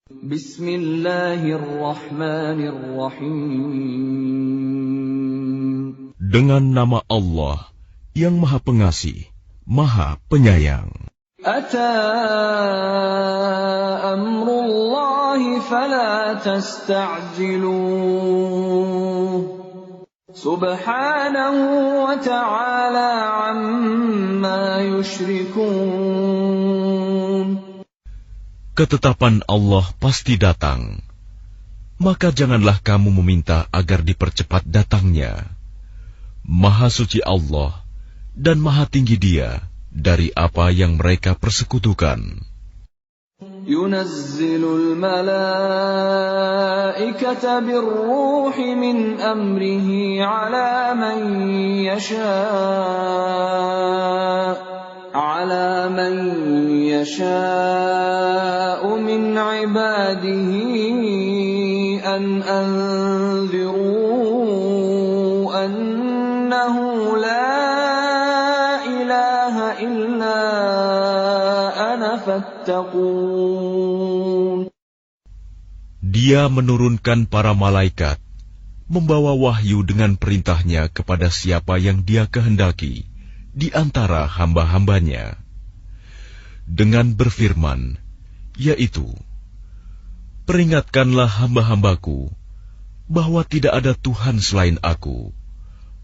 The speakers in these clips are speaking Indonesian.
Bismillahirrahmanirrahim. Dengan nama Allah yang Maha Pengasih, Maha Penyayang. Ata amrullahi fala tasta'jiluh. Subhanahu wa ta'ala amma yushrikun. Ketetapan Allah pasti datang, maka janganlah kamu meminta agar dipercepat datangnya. Maha suci Allah dan maha tinggi Dia dari apa yang mereka persekutukan. Yunazzilul malaikata birruhi min amrihi ala man yasha'u min ibadihi an anziru annahu la ilaha illa ana fattaqun. Dia menurunkan para malaikat, membawa wahyu dengan perintahnya kepada siapa yang Dia kehendaki di antara hamba-hambanya, dengan berfirman, yaitu, peringatkanlah hamba-hambaku bahwa tidak ada Tuhan selain Aku,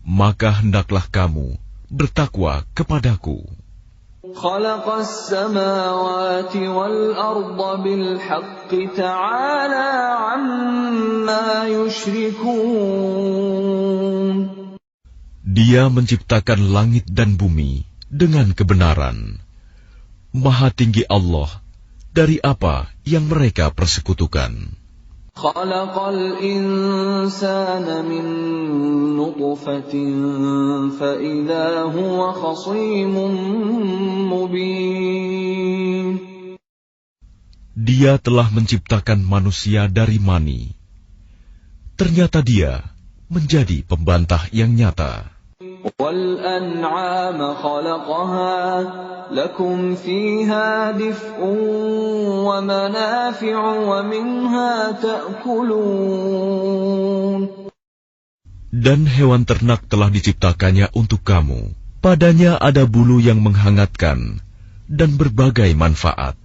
maka hendaklah kamu bertakwa kepadaku. Khalaqas samawati wal arda bil haqqi ta'ala amma yushrikun. Dia menciptakan langit dan bumi dengan kebenaran. Maha tinggi Allah dari apa yang mereka persekutukan. Khalaqal insana min nutfatin fa idza huwa khasimun mubin. Dia telah menciptakan manusia dari mani. Ternyata dia menjadi pembantah yang nyata. Wal an'ama khalaqaha lakum fiha dif'un wa manafi'u wa minha ta'kulun. Dan hewan ternak telah diciptakannya untuk kamu. Padanya ada bulu yang menghangatkan dan berbagai manfaat.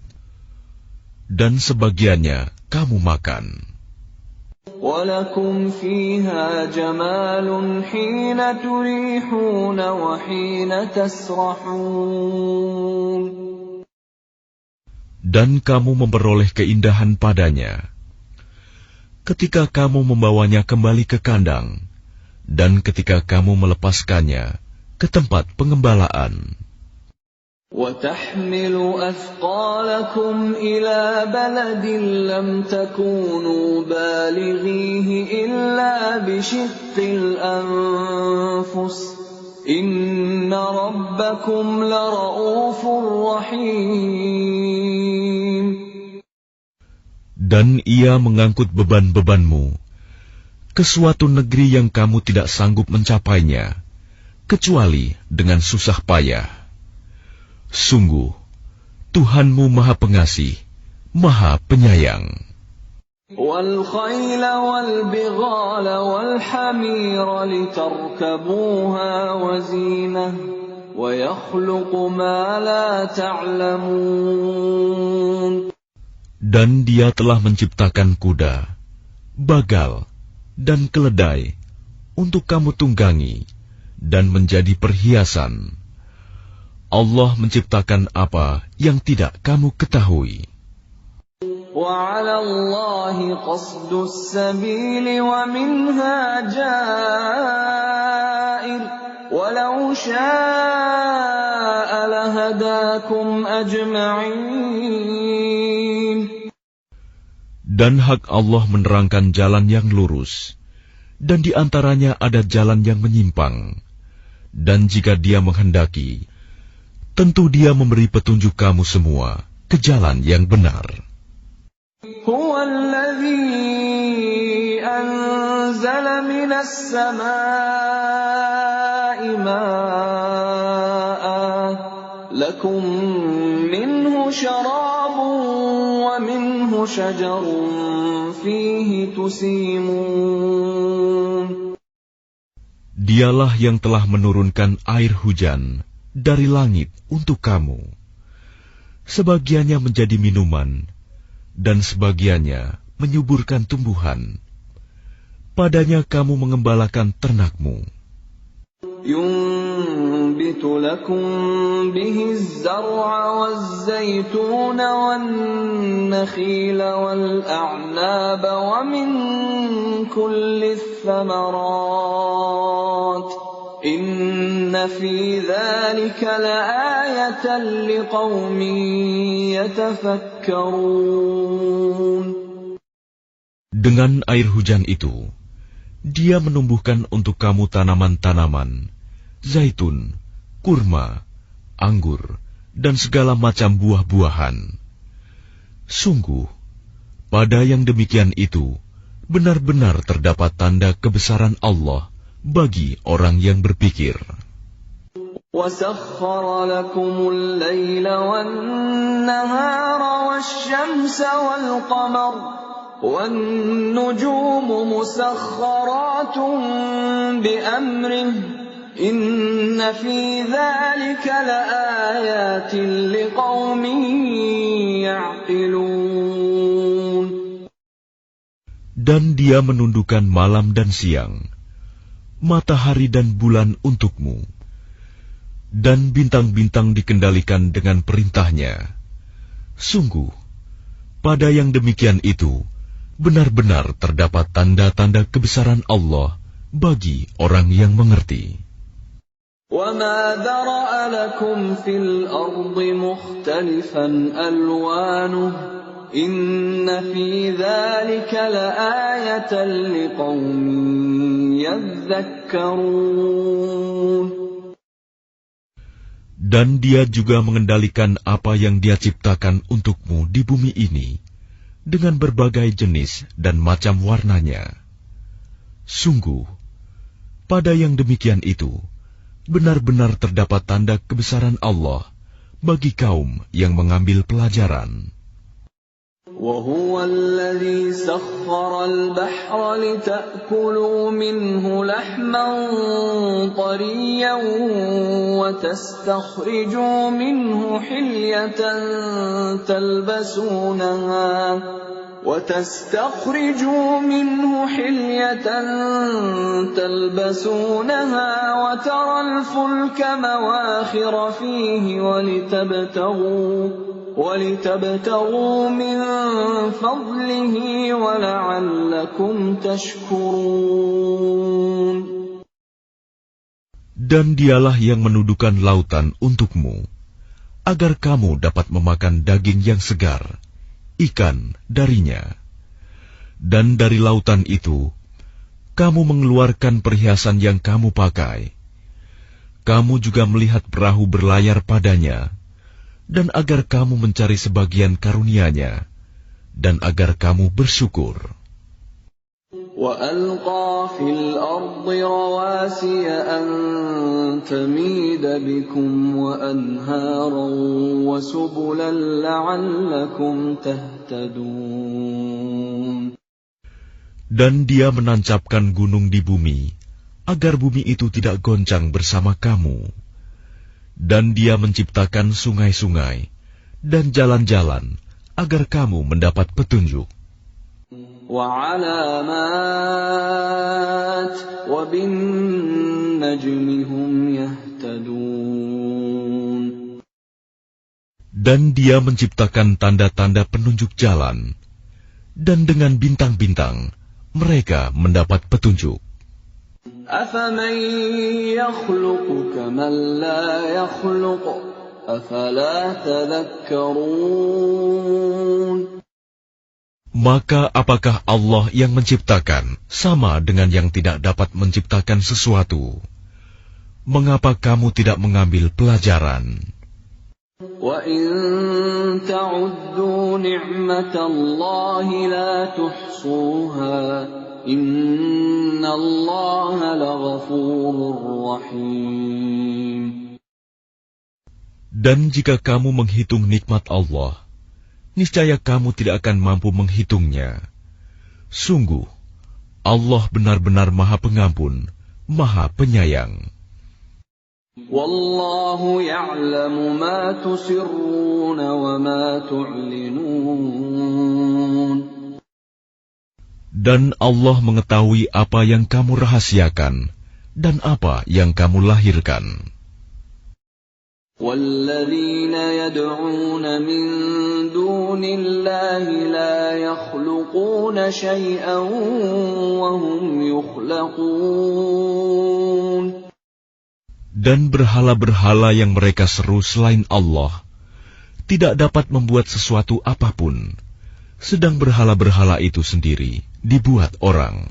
Dan sebagiannya kamu makan. وَلَكُمْ فِيهَا جَمَالٌ حِينَ تُرِيحُونَ وَحِينَ تَسْرَحُونَ. Dan kamu memperoleh keindahan padanya ketika kamu membawanya kembali ke kandang dan ketika kamu melepaskannya ke tempat pengembalaan. وَتَحْمِلُ أَثْقَالَكُمْ إِلَى بَلَدٍ لَّمْ تَكُونُوا بَالِغِيهِ إِلَّا بِشِقِّ الْأَنفُسِ إِنَّ رَبَّكُمْ لَرَءُوفٌ رَّحِيمٌ. Dan ia mengangkut beban-bebanmu ke suatu negeri yang kamu tidak sanggup mencapainya, kecuali dengan susah payah. Sungguh, Tuhanmu Maha Pengasih, Maha Penyayang. وَالْخَيْلَ وَالْبِغَالَ وَالْحَمِيرَ لِتَرْكَبُوهَا وَزِينَةً وَيَخْلُقُ مَا لَا تَعْلَمُونَ. Dan Dia telah menciptakan kuda, bagal, dan keledai untuk kamu tunggangi dan menjadi perhiasan. Allah menciptakan apa yang tidak kamu ketahui. وَعَلَى اللَّهِ قَصْدُ السَّبِيلِ وَمِنْهَا جَائِرٌ وَلَوْ شَاءَ لَهَدَاكُمْ أَجْمَعِينَ. Dan hak Allah menerangkan jalan yang lurus, dan di antaranya ada jalan yang menyimpang. Dan jika Dia menghendaki, tentu Dia memberi petunjuk kamu semua ke jalan yang benar. Huwa alladhi anzala minas samaa'i maa'an lakum minhu syarabun wa minhu شجر فيه تسيمون. Dialah yang telah menurunkan air hujan dari langit untuk kamu. Sebagiannya menjadi minuman, dan sebagiannya menyuburkan tumbuhan. Padanya kamu mengembalakan ternakmu. ينبت لكم به الزرع والزيتون والنخيل والأعناب ومن كل الثمرات إن في ذلك لآية لقوم يتفكرون. Dengan air hujan itu, Dia menumbuhkan untuk kamu tanaman-tanaman, zaitun, kurma, anggur, dan segala macam buah-buahan. Sungguh, pada yang demikian itu, benar-benar terdapat tanda kebesaran Allah bagi orang yang berpikir. وَسَخَّرَ لَكُمُ اللَّيْلَ وَالنَّهَارَ وَالشَّمْسَ وَالْقَمَرَ وَالنُّجُومُ مُسَخَّرَاتٌ بِأَمْرِهِ إِنَّ فِي ذَلِكَ لَآيَاتٍ لِقَوْمٍ يَعْقِلُونَ. Dan Dia menundukkan malam dan siang, matahari dan bulan untukmu, dan bintang-bintang dikendalikan dengan perintahnya. Sungguh, pada yang demikian itu, benar-benar terdapat tanda-tanda kebesaran Allah bagi orang yang mengerti. وَمَا ذَرَأَ لَكُمْ فِي الْأَرْضِ مُخْتَلِفًا أَلْوَانُهُ إِنَّ فِي ذَلِكَ لَآيَةً لِقَوْمٍ يَذَّكَّرُونَ. Dan Dia juga mengendalikan apa yang Dia ciptakan untukmu di bumi ini, dengan berbagai jenis dan macam warnanya. Sungguh, pada yang demikian itu, benar-benar terdapat tanda kebesaran Allah bagi kaum yang mengambil pelajaran. وَهُوَ الَّذِي سَخَّرَ الْبَحْرَ لِتَأْكُلُوا مِنْهُ لَحْمًا طَرِيًّا وَتَسْتَخْرِجُوا مِنْهُ حِلْيَةً تَلْبَسُونَهَا وَتَرَى الْفُلْكَ مَوَاخِرَ فِيهِ وَلِتَبْتَغُوا مِنْ فَضْلِهِ وَلَعَلَّكُمْ تَشْكُرُونَ. Dan Dialah yang menundukkan lautan untukmu, agar kamu dapat memakan daging yang segar, ikan darinya. Dan dari lautan itu, kamu mengeluarkan perhiasan yang kamu pakai. Kamu juga melihat perahu berlayar padanya, dan agar kamu mencari sebagian karunia-Nya, dan agar kamu bersyukur. وَأَلْقَى فِي الْأَرْضِ رَوَاسِيَ أَن تَمِيدَ بِكُمْ وَأَنْهَارًا وَسُبُلًا لَعَلَّكُمْ تَهْتَدُونَ. Dan Dia menancapkan gunung di bumi, agar bumi itu tidak goncang bersama kamu. Dan Dia menciptakan sungai-sungai dan jalan-jalan, agar kamu mendapat petunjuk. وَعَلَامَاتٍ وَبِالنَّجْمِ هُمْ يَهْتَدُونَ. Dan Dia menciptakan tanda-tanda penunjuk jalan, dan dengan bintang-bintang mereka mendapat petunjuk. أَفَمَن يَخْلُقُ كَمَن لَّا يَخْلُقُ أَفَلَا تَذَكَّرُونَ. Maka apakah Allah yang menciptakan sama dengan yang tidak dapat menciptakan sesuatu? Mengapa kamu tidak mengambil pelajaran? وَإِن تَعُدُّوا نِعْمَةَ اللَّهِ لَا تُحْصُوهَا إِنَّ اللَّهَ لَغَفُورٌ رَّحِيمٌ. Dan jika kamu menghitung nikmat Allah, niscaya kamu tidak akan mampu menghitungnya. Sungguh, Allah benar-benar Maha Pengampun, Maha Penyayang. Wallahu ya'lamu ma tusirruna wa ma tu'linun. Dan Allah mengetahui apa yang kamu rahasiakan dan apa yang kamu lahirkan. وَالَّذِينَ يَدْعُونَ مِن دُونِ اللَّهِ لَا يَخْلُقُونَ شَيْئًا وَهُمْ يُخْلَقُونَ. Dan berhala-berhala yang mereka seru selain Allah tidak dapat membuat sesuatu apapun, sedang berhala-berhala itu sendiri dibuat orang.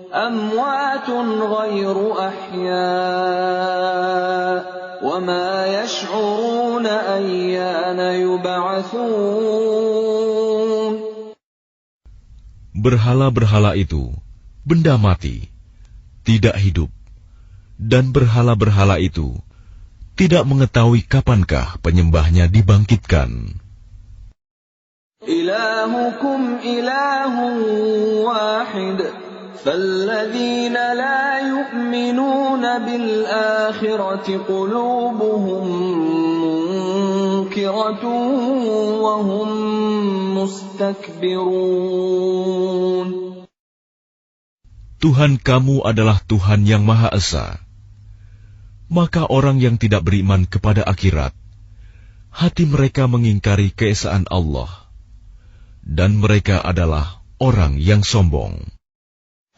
أَمْوَاتٌ غَيْرُ أَحْيَاءٍ وَمَا يَشْعُرُونَ أَيَّانَ يُبْعَثُونَ. Berhala-berhala itu benda mati, tidak hidup, dan berhala-berhala itu tidak mengetahui kapankah penyembahnya dibangkitkan. إِلَٰهُكُمْ إِلَٰهٌ وَاحِدٌ فَالَّذِينَ لَا يُؤْمِنُونَ بِالْآخِرَةِ قُلُوبُهُم مُّنكِرَةٌ وَهُم مُّسْتَكْبِرُونَ. Tuhan kamu adalah Tuhan yang Maha Esa. Maka orang yang tidak beriman kepada akhirat, hati mereka mengingkari keesaan Allah, dan mereka adalah orang yang sombong.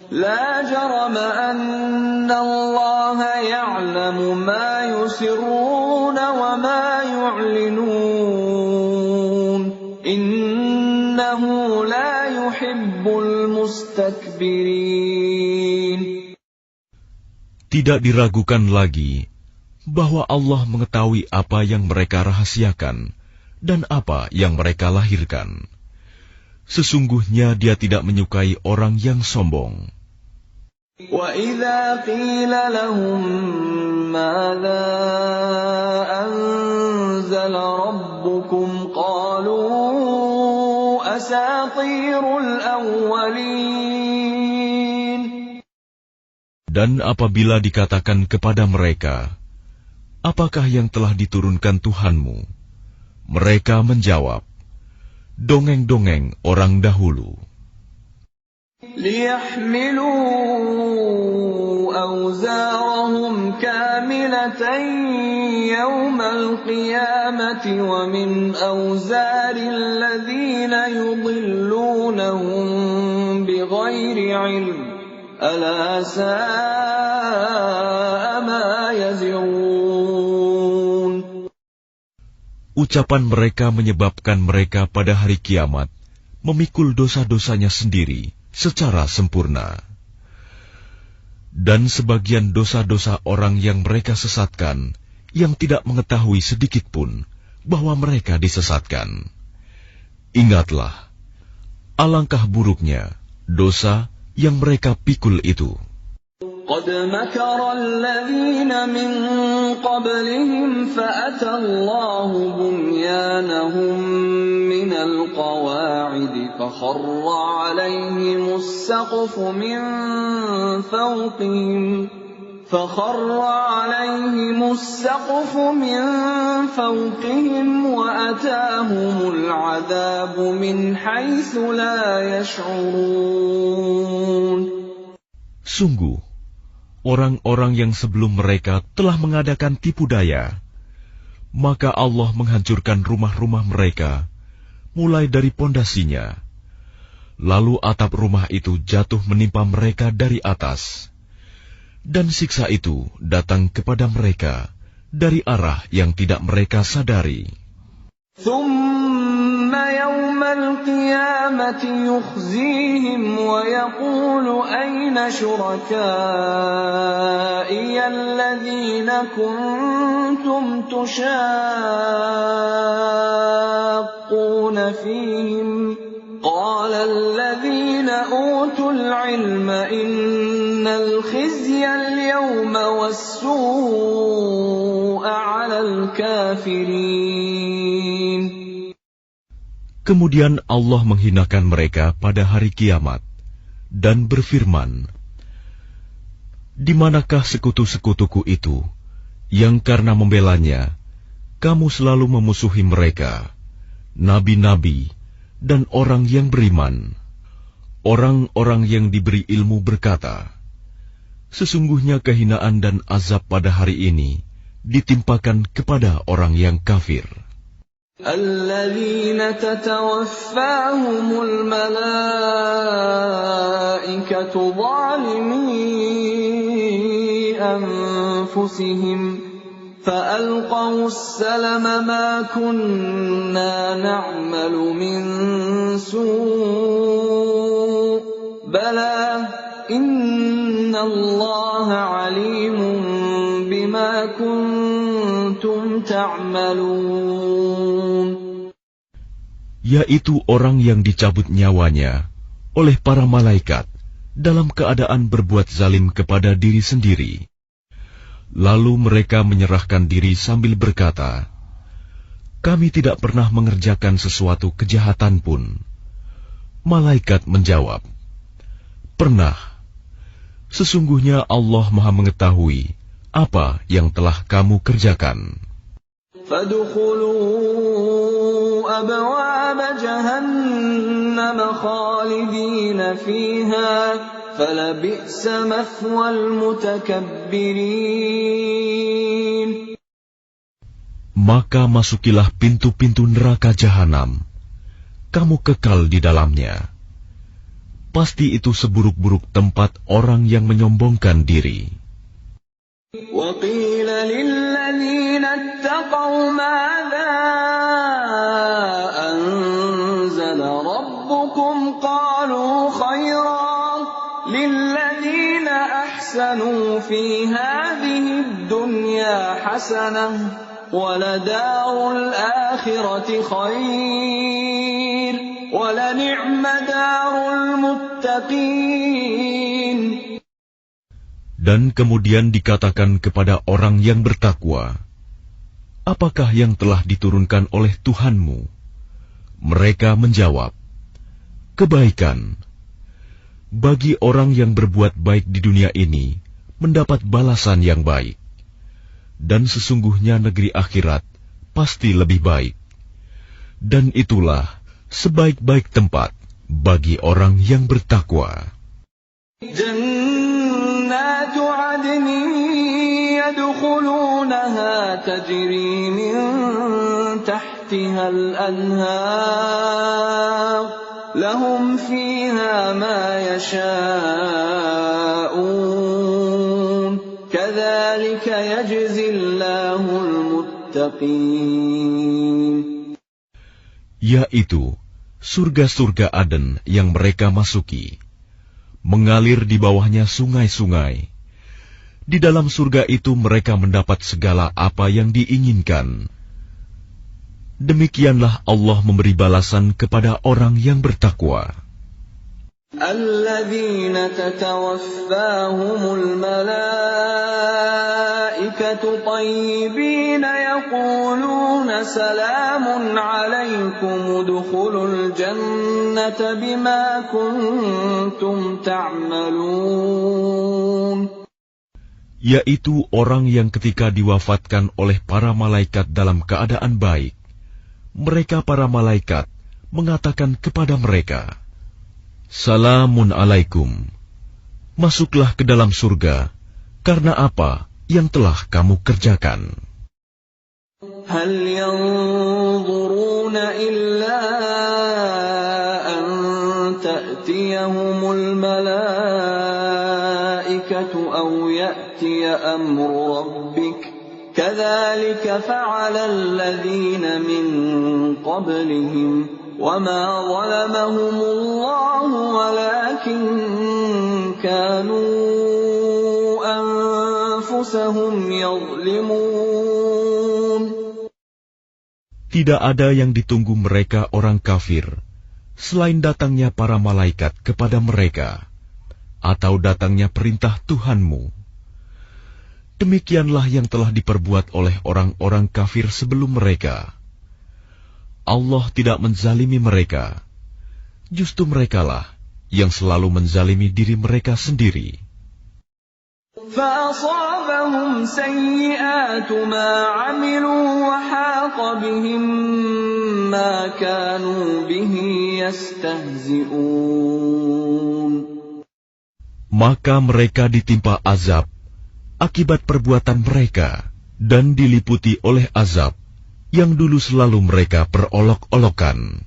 لا جرم أن الله يعلم ما يسرون وما يعلنون إنه لا يحب المستكبرين. Tidak diragukan lagi bahwa Allah mengetahui apa yang mereka rahasiakan dan apa yang mereka lahirkan. Sesungguhnya Dia tidak menyukai orang yang sombong. وَإِذَا قِيلَ لَهُم مَّاذَا أَنزَلَ رَبُّكُمْ قَالُوا أَسَاطِيرُ الْأَوَّلِينَ. Dan apabila dikatakan kepada mereka, apakah yang telah diturunkan Tuhanmu? Mereka menjawab, dongeng-dongeng orang dahulu. لِيَحْمِلُوا أَوْزَارَهُمْ كَامِلَةً يَوْمَ الْقِيَامَةِ وَمِنْ أَوْزَارِ الَّذِينَ يُضِلُّونَهُم بِغَيْرِ عِلْمٍ أَلَا سَاءَ مَا يَزِرُونَ. Ucapan mereka menyebabkan mereka pada hari kiamat memikul dosa-dosanya sendiri secara sempurna. Dan sebagian dosa-dosa orang yang mereka sesatkan, yang tidak mengetahui sedikit pun bahwa mereka disesatkan. Ingatlah, alangkah buruknya dosa yang mereka pikul itu. قد مكر الذين من قبلهم فأتى الله بنيانهم من القواعد فخر عليهم السقف من فوقهم وأتاهم العذاب من حيث لا يشعرون. Sungguh, orang-orang yang sebelum mereka telah mengadakan tipu daya, maka Allah menghancurkan rumah-rumah mereka, mulai dari pondasinya. Lalu atap rumah itu jatuh menimpa mereka dari atas, dan siksa itu datang kepada mereka dari arah yang tidak mereka sadari. ثم يوم القيامة يخزيهم ويقول أين شركائي الذين كنتم تشاقون فيهم قال الذين أوتوا العلم إن الخزي اليوم والسوء على الكافرين. Kemudian Allah menghinakan mereka pada hari kiamat dan berfirman, "Di manakah sekutu-sekutuku itu, yang karena membelanya, kamu selalu memusuhi mereka, nabi-nabi dan orang yang beriman?" Orang-orang yang diberi ilmu berkata, "Sesungguhnya kehinaan dan azab pada hari ini ditimpakan kepada orang yang kafir." الذين تتوفاهم الملائكة ظالمي أنفسهم فألقوا السلم ما كنا نعمل من سوء بلى إن الله عليم بما كنتم تعملون. Yaitu orang yang dicabut nyawanya oleh para malaikat dalam keadaan berbuat zalim kepada diri sendiri. Lalu mereka menyerahkan diri sambil berkata, "Kami tidak pernah mengerjakan sesuatu kejahatan pun." Malaikat menjawab, "Pernah. Sesungguhnya Allah Maha mengetahui apa yang telah kamu kerjakan." فادخلوا أبواب جهنم خالدين فيها فلبئس مثوى المتكبرين. Maka masukilah pintu-pintu neraka jahanam, kamu kekal di dalamnya. Pasti itu seburuk-buruk tempat orang yang menyombongkan diri. وقيل للذين اتقوا ماذا أنزل ربكم قالوا خيرا للذين أحسنوا في هذه الدنيا حسنة ولدار الآخرة خير ولنعم دار المتقين. Dan kemudian dikatakan kepada orang yang bertakwa, "Apakah yang telah diturunkan oleh Tuhanmu?" Mereka menjawab, "Kebaikan. Bagi orang yang berbuat baik di dunia ini, mendapat balasan yang baik. Dan sesungguhnya negeri akhirat pasti lebih baik. Dan itulah sebaik-baik tempat bagi orang yang bertakwa." جنات عدن يدخلونها تجري من تحتها الأنهار لهم فيها ما يشاءون كذلك يجزي الله المتقين. Yaitu surga-surga Aden yang mereka masuki. Mengalir di bawahnya sungai-sungai. Di dalam surga itu mereka mendapat segala apa yang diinginkan. Demikianlah Allah memberi balasan kepada orang yang bertakwa. الذين تتوفاهم الملائكة طيبين يقولون سلام عليكم ادخلوا الجنة بما كنتم تعملون. Yaitu orang yang ketika diwafatkan oleh para malaikat dalam keadaan baik, mereka para malaikat mengatakan kepada mereka, "Salamun alaikum, masuklah ke dalam surga, karena apa yang telah kamu kerjakan." هل ينظرون إلا أن تأتيهم الملائكة أو يأتي أمر ربك كذلك فعل الذين من قبلهم وما ظلمهم الله ولكن كانوا أنفسهم يظلمون. Tidak ada yang ditunggu mereka orang kafir, selain datangnya para malaikat kepada mereka, atau datangnya perintah Tuhanmu. Demikianlah yang telah diperbuat oleh orang-orang kafir sebelum mereka. Allah tidak menzalimi mereka. Justru merekalah yang selalu menzalimi diri mereka sendiri. فَأَصَابَهُمْ سَيِّئَاتُ مَا عَمِلُوا وَحَاقَ بِهِم مَّا كَانُوا بِهِ يَسْتَهْزِئُونَ. Maka mereka ditimpa azab akibat perbuatan mereka dan diliputi oleh azab yang dulu selalu mereka perolok-olokan.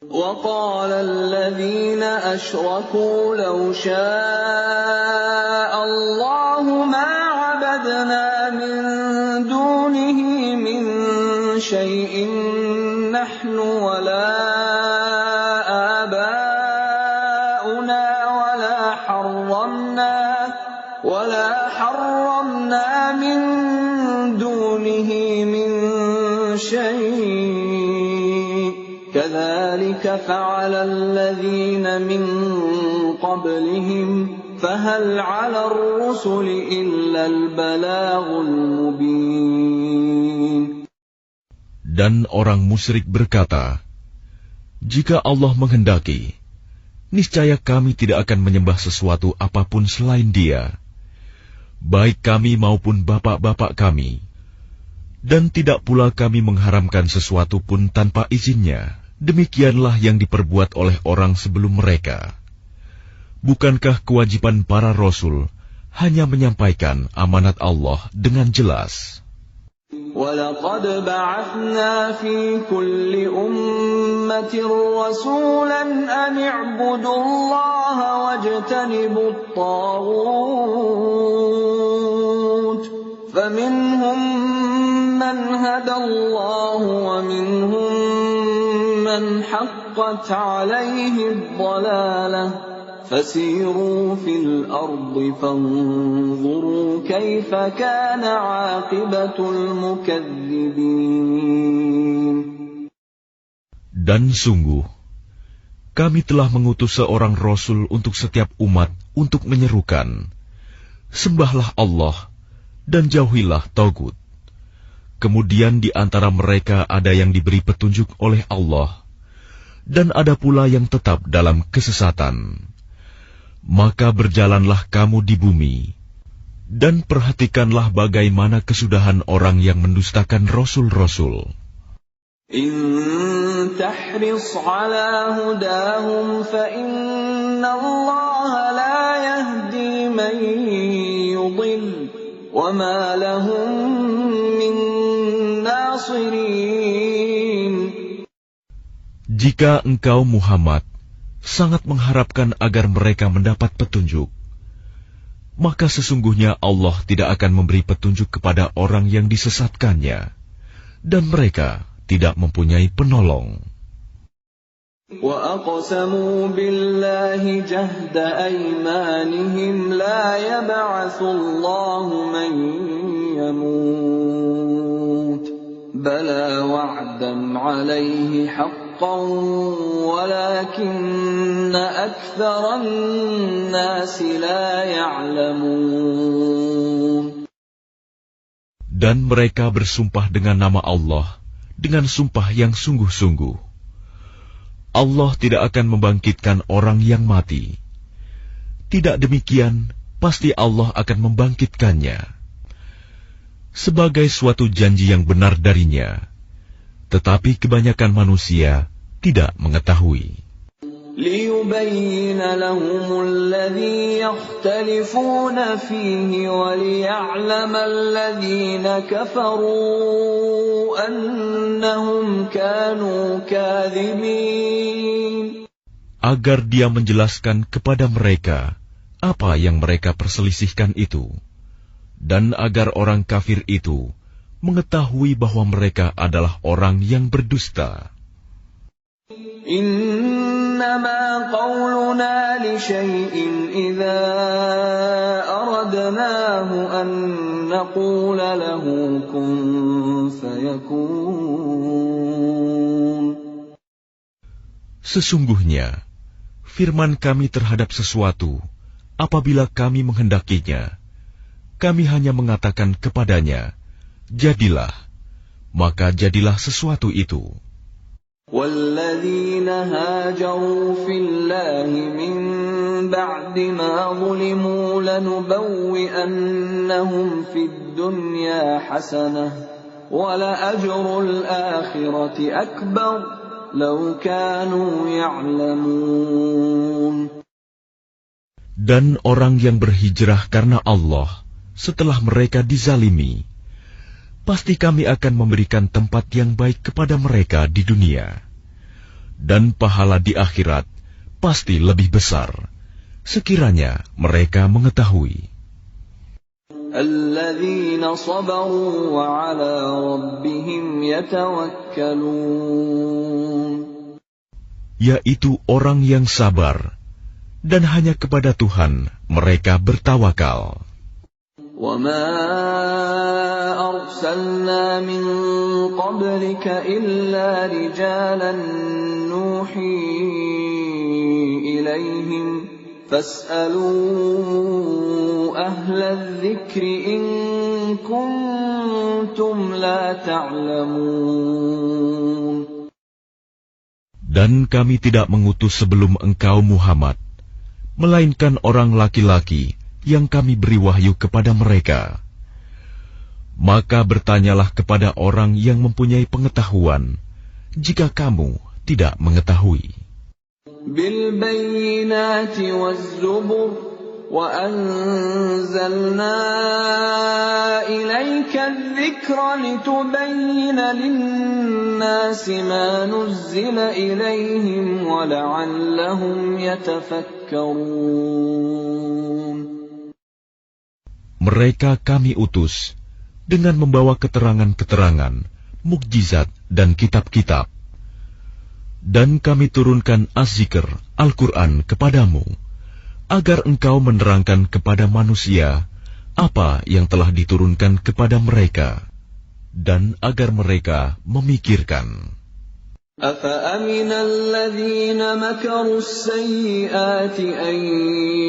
وَقَالَ الَّذِينَ أَشْرَكُوا لَوْ شَاءَ اللَّهُ مَا عَبَدْنَا مِن دُونِهِ مِن شَيْءٍ نَّحْنُ وَلَا آبَاؤُنَا وَلَا حَرَّمْنَا مِن دُونِهِ مِن شَيْءٍ كَذَلِكَ فَعَلَ الَّذِينَ مِن قَبْلِهِمْ فَهَلْ عَلَى الرُّسُلِ إِلَّا الْبَلَاغُ الْمُبِينُ. Dan orang musyrik berkata, jika Allah menghendaki, niscaya kami tidak akan menyembah sesuatu apapun selain Dia, baik kami maupun bapak-bapak kami, dan tidak pula kami mengharamkan sesuatu pun tanpa izinnya. Demikianlah yang diperbuat oleh orang sebelum mereka. Bukankah kewajiban para rasul hanya menyampaikan amanat Allah dengan jelas? وَلَقَدْ بَعَثْنَا فِي كُلِّ أُمَّةٍ رَّسُولًا أَنِ اعْبُدُوا اللَّهَ وَاجْتَنِبُوا الطَّاغُوتَ فَمِنْهُم مَّنْ هَدَى اللَّهُ وَمِنْهُم مَّنْ حَقَّتْ عَلَيْهِ الضَّلَالَةُ فَسِيرُوا فِي الْأَرْضِ فَانظُرُوا كَيْفَ كَانَ عَاقِبَةُ الْمُكَذِّبِينَ. Dan sungguh, kami telah mengutus seorang Rasul untuk setiap umat untuk menyerukan, sembahlah Allah dan jauhilah Tagut. Kemudian di antara mereka ada yang diberi petunjuk oleh Allah, dan ada pula yang tetap dalam kesesatan. Maka berjalanlah kamu di bumi, dan perhatikanlah bagaimana kesudahan orang yang mendustakan Rasul-Rasul. إن تحرص على هداهم فإن الله لا يهدي من يضل وما لهم من ناصرين. Jika engkau Muhammad sangat mengharapkan agar mereka mendapat petunjuk, maka sesungguhnya Allah tidak akan memberi petunjuk kepada orang yang disesatkannya, dan mereka tidak mempunyai penolong. وَأَقْسَمُوا بِاللَّهِ جَهْدَ أَيْمَانِهِمْ لَا يَبْعَثُ اللَّهُ مَن يَمُوتُ بَلَىٰ وَعْدًا عَلَيْهِ حَقًّا وَلَٰكِنَّ أَكْثَرَ النَّاسِ لَا يَعْلَمُونَ. Dan mereka bersumpah dengan nama Allah dengan sumpah yang sungguh-sungguh. Allah tidak akan membangkitkan orang yang mati. Tidak demikian, pasti Allah akan membangkitkannya sebagai suatu janji yang benar darinya. Tetapi kebanyakan manusia tidak mengetahui. لِيُبَيِّنَ لَهُمُ الَّذِي يَخْتَلِفُونَ فِيهِ وَلِيَعْلَمَ الَّذِينَ كَفَرُوا أَنَّهُمْ كَانُوا كَاذِبِينَ. Agar Dia menjelaskan kepada mereka apa yang mereka perselisihkan itu, dan agar orang kafir itu mengetahui bahwa mereka adalah orang yang berdusta. إِنَّمَا قَوْلُنَا لِشَيْءٍ إِذَا أَرَدْنَاهُ أَن نَّقُولَ لَهُ كُن فَيَكُونُ. Sesungguhnya, firman kami terhadap sesuatu, apabila kami menghendakinya, kami hanya mengatakan kepadanya, jadilah, maka jadilah sesuatu itu. وَالَّذِينَ هَاجَرُوا فِي اللَّهِ مِن بَعْدِ مَا ظُلِمُوا لَنُبَوِّئَنَّهُمْ فِي الدُّنْيَا حَسَنَةً وَلَأَجْرُ الْآخِرَةِ أَكْبَرُ لَوْ كَانُوا يَعْلَمُونَ. Dan orang yang berhijrah karena Allah setelah mereka dizalimi, pasti kami akan memberikan tempat yang baik kepada mereka di dunia, dan pahala di akhirat pasti lebih besar, sekiranya mereka mengetahui. الَّذِينَ صَبَرُوا وَعَلَى رَبِّهِمْ يَتَوَكَّلُونَ. Yaitu orang yang sabar, dan hanya kepada Tuhan mereka bertawakal. وَمَا أَرْسَلْنَا مِن قَبْلِكَ إِلَّا رِجَالًا نُّوحِي إِلَيْهِمْ فَاسْأَلُوا أَهْلَ الذِّكْرِ إِن كُنتُمْ لَا تَعْلَمُونَ. Dan kami tidak mengutus sebelum engkau Muhammad, melainkan orang laki-laki yang kami beri wahyu kepada mereka. Maka bertanyalah kepada orang yang mempunyai pengetahuan, jika kamu tidak mengetahui. بِالْبَيِّنَاتِ وَالزُّبُرِ وَأَنزَلْنَا إِلَيْكَ الذِّكْرَ لِتُبَيِّنَ لِلنَّاسِ مَا نُزِّلَ إِلَيْهِمْ وَلَعَلَّهُمْ يَتَفَكَّرُونَ. Mereka kami utus dengan membawa keterangan-keterangan, mukjizat dan kitab-kitab. Dan kami turunkan Az-Zikr, Al-Quran kepadamu, agar engkau menerangkan kepada manusia apa yang telah diturunkan kepada mereka, dan agar mereka memikirkan. أَفَأَمِنَ الَّذِينَ مَكَرُوا السَّيِّئَاتِ أَن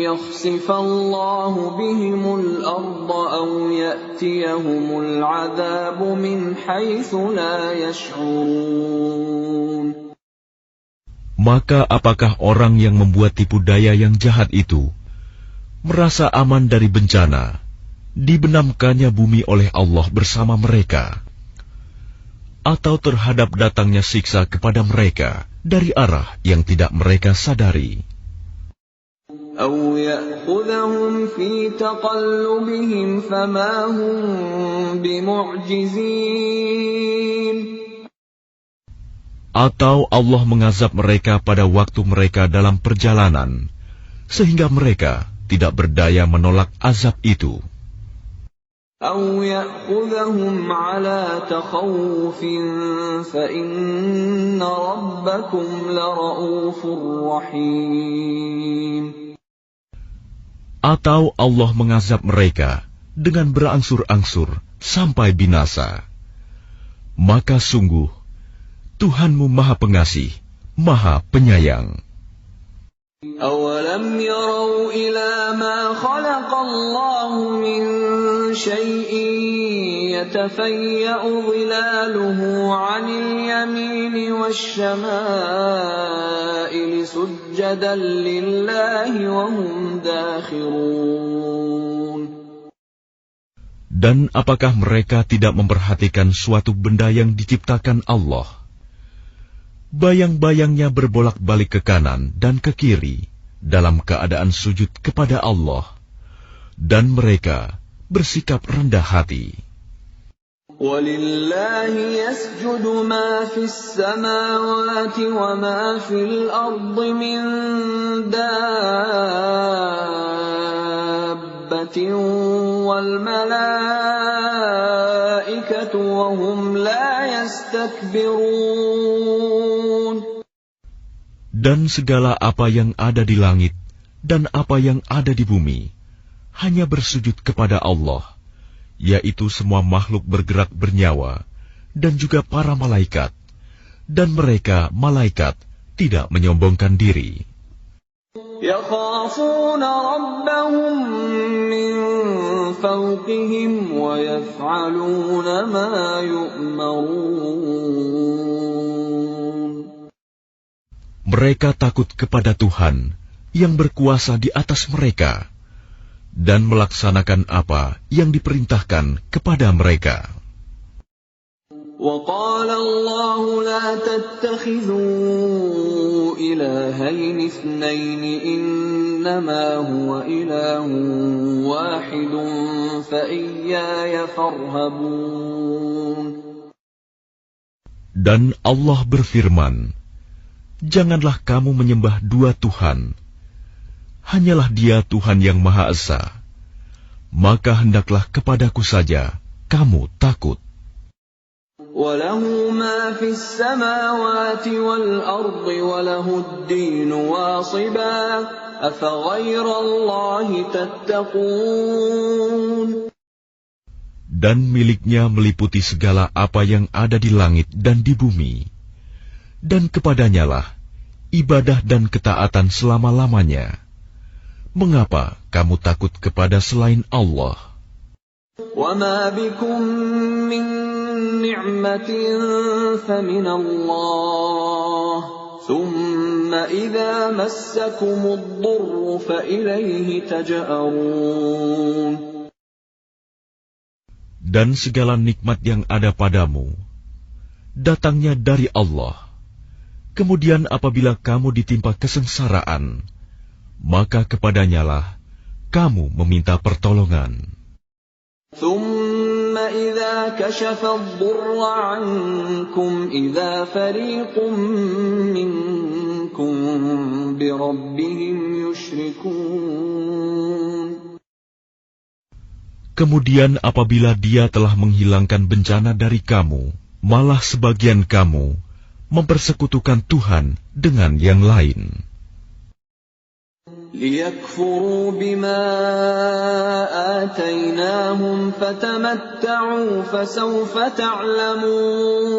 يَخْسِفَ اللَّهُ بِهِمُ الْأَرْضَ أَوْ يَأْتِيَهُمُ الْعَذَابُ مِنْ حَيْثُ لَا يَشْعُرُونَ. Maka apakah orang yang membuat tipu daya yang jahat itu merasa aman dari bencana, dibenamkannya bumi oleh Allah bersama mereka, atau terhadap datangnya siksa kepada mereka dari arah yang tidak mereka sadari? أَوْ يَأْخُذَهُمْ فِي تَقَلُّبِهِمْ فَمَا هُمْ بِمُعْجِزِينَ. Atau Allah mengazab mereka pada waktu mereka dalam perjalanan, sehingga mereka tidak berdaya menolak azab itu. أَوْ يَأْخُذَهُمْ عَلَى تَخَوُّفٍ فَإِنَّ رَبَّكُمْ لَرَءُوفٌ رَحِيمٌ. Atau Allah mengazab mereka dengan berangsur-angsur sampai binasa. Maka sungguh Tuhanmu Maha Pengasih, Maha Penyayang. أَوَلَمْ يَرَوْا إِلَى مَا خَلَقَ اللَّهُ مِنْ شَيْءٍ يَتَفَيَّأُ ظِلَالُهُ عَنِ الْيَمِينِ وَالشَّمَائِلِ سُجَّدًا لِلَّهِ وَهُمْ دَاخِرُونَ. Dan apakah mereka tidak memperhatikan suatu benda yang diciptakan Allah? Bayang-bayangnya berbolak-balik ke kanan dan ke kiri dalam keadaan sujud kepada Allah, dan mereka bersikap rendah hati. وَلِلَّهِ يَسْجُدُ مَا فِي السَّمَاوَاتِ وَمَا فِي الْأَرْضِ مِن دَابَّةٍ وَالْمَلَائِكَةُ وَهُمْ لَا يَسْتَكْبِرُونَ. Dan segala apa yang ada di langit dan apa yang ada di bumi hanya bersujud kepada Allah, yaitu semua makhluk bergerak bernyawa dan juga para malaikat, dan mereka malaikat tidak menyombongkan diri. يَخَافُونَ رَبَّهُم مِّن فَوْقِهِمْ وَيَفْعَلُونَ مَا يُؤْمَرُونَ. Mereka takut kepada Tuhan yang berkuasa di atas mereka dan melaksanakan apa yang diperintahkan kepada mereka. وقال الله لا تتخذوا إلهين اثنين إنما هو إله واحد فإياي فارهبون. Dan Allah berfirman, janganlah kamu menyembah dua Tuhan, hanyalah Dia Tuhan yang Maha Esa, maka hendaklah kepadaku saja kamu takut. وَلَهُ مَا فِي السَّمَاوَاتِ وَالْأَرْضِ وَلَهُ الدِّينُ وَاصِبًا أَفَغَيْرَ اللَّهِ تَتَّقُونَ. Dan miliknya meliputi segala apa yang ada di langit dan di bumi, dan kepadanyalah ibadah dan ketaatan selama-lamanya. Mengapa kamu takut kepada selain Allah? وَمَا بِكُم مِّن نِّعْمَةٍ فَمِنَ اللَّهِ ثُمَّ إِذَا مَسَّكُمُ الضُّرُّ فَإِلَيْهِ تَجْأَرُونَ. Dan segala nikmat yang ada padamu datangnya dari Allah. Kemudian apabila kamu ditimpa kesengsaraan, maka kepadanyalah kamu meminta pertolongan. ثُمَّ إِذَا كَشَفَ الضُّرَّ عَنكُمْ إِذَا فَرِيقٌ مِّنكُم بِرَبِّهِمْ يُشْرِكُونَ. Kemudian apabila Dia telah menghilangkan bencana dari kamu, malah sebagian kamu mempersekutukan Tuhan dengan yang lain. لِيَكْفُرُوا بِمَا آتَيْنَاهُمْ فَتَمَتَّعُوا فَسَوْفَ تَعْلَمُونَ.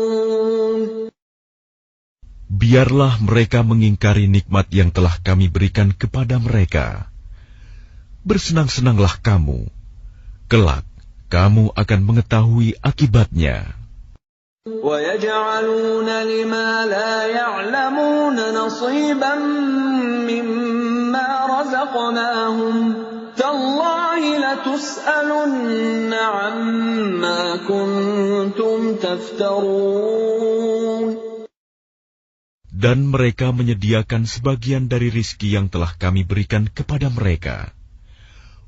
Biarlah mereka mengingkari nikmat yang telah kami berikan kepada mereka. Bersenang-senanglah kamu, kelak kamu akan mengetahui akibatnya. وَيَجْعَلُونَ لِمَا لَا يَعْلَمُونَ نَصِيبًا مِّمَّا رَزَقْنَاهُمْ تَاللَّهِ لَتُسْأَلُنَّ عَمَّا كُنتُمْ تَفْتَرُونَ. Dan mereka menyediakan sebagian dari rizki yang telah kami berikan kepada mereka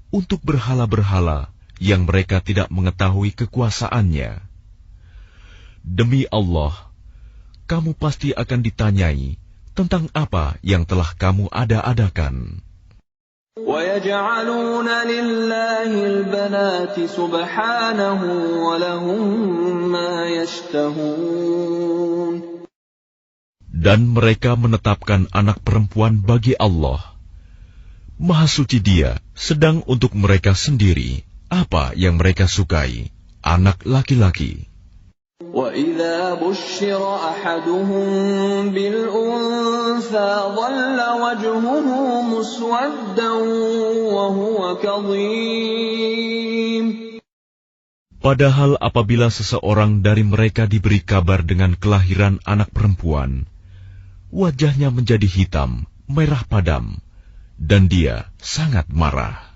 untuk berhala-berhala yang mereka tidak mengetahui kekuasaannya. Demi Allah, kamu pasti akan ditanyai tentang apa yang telah kamu ada-adakan. وَيَجْعَلُونَ لِلَّهِ الْبَنَاتِ سُبْحَانَهُ وَلَهُم مَّا يَشْتَهُونَ. Dan mereka menetapkan anak perempuan bagi Allah. Maha suci Dia, sedang untuk mereka sendiri apa yang mereka sukai, anak laki-laki. وَإِذَا بُشِّرَ أَحَدُهُم بِالْأُنثَىٰ ظَلَّ وَجْهُهُ مُسْوَدًّا وَهُوَ كَظِيمٌ. Padahal apabila seseorang dari mereka diberi kabar dengan kelahiran anak perempuan, wajahnya menjadi hitam, merah padam, dan dia sangat marah.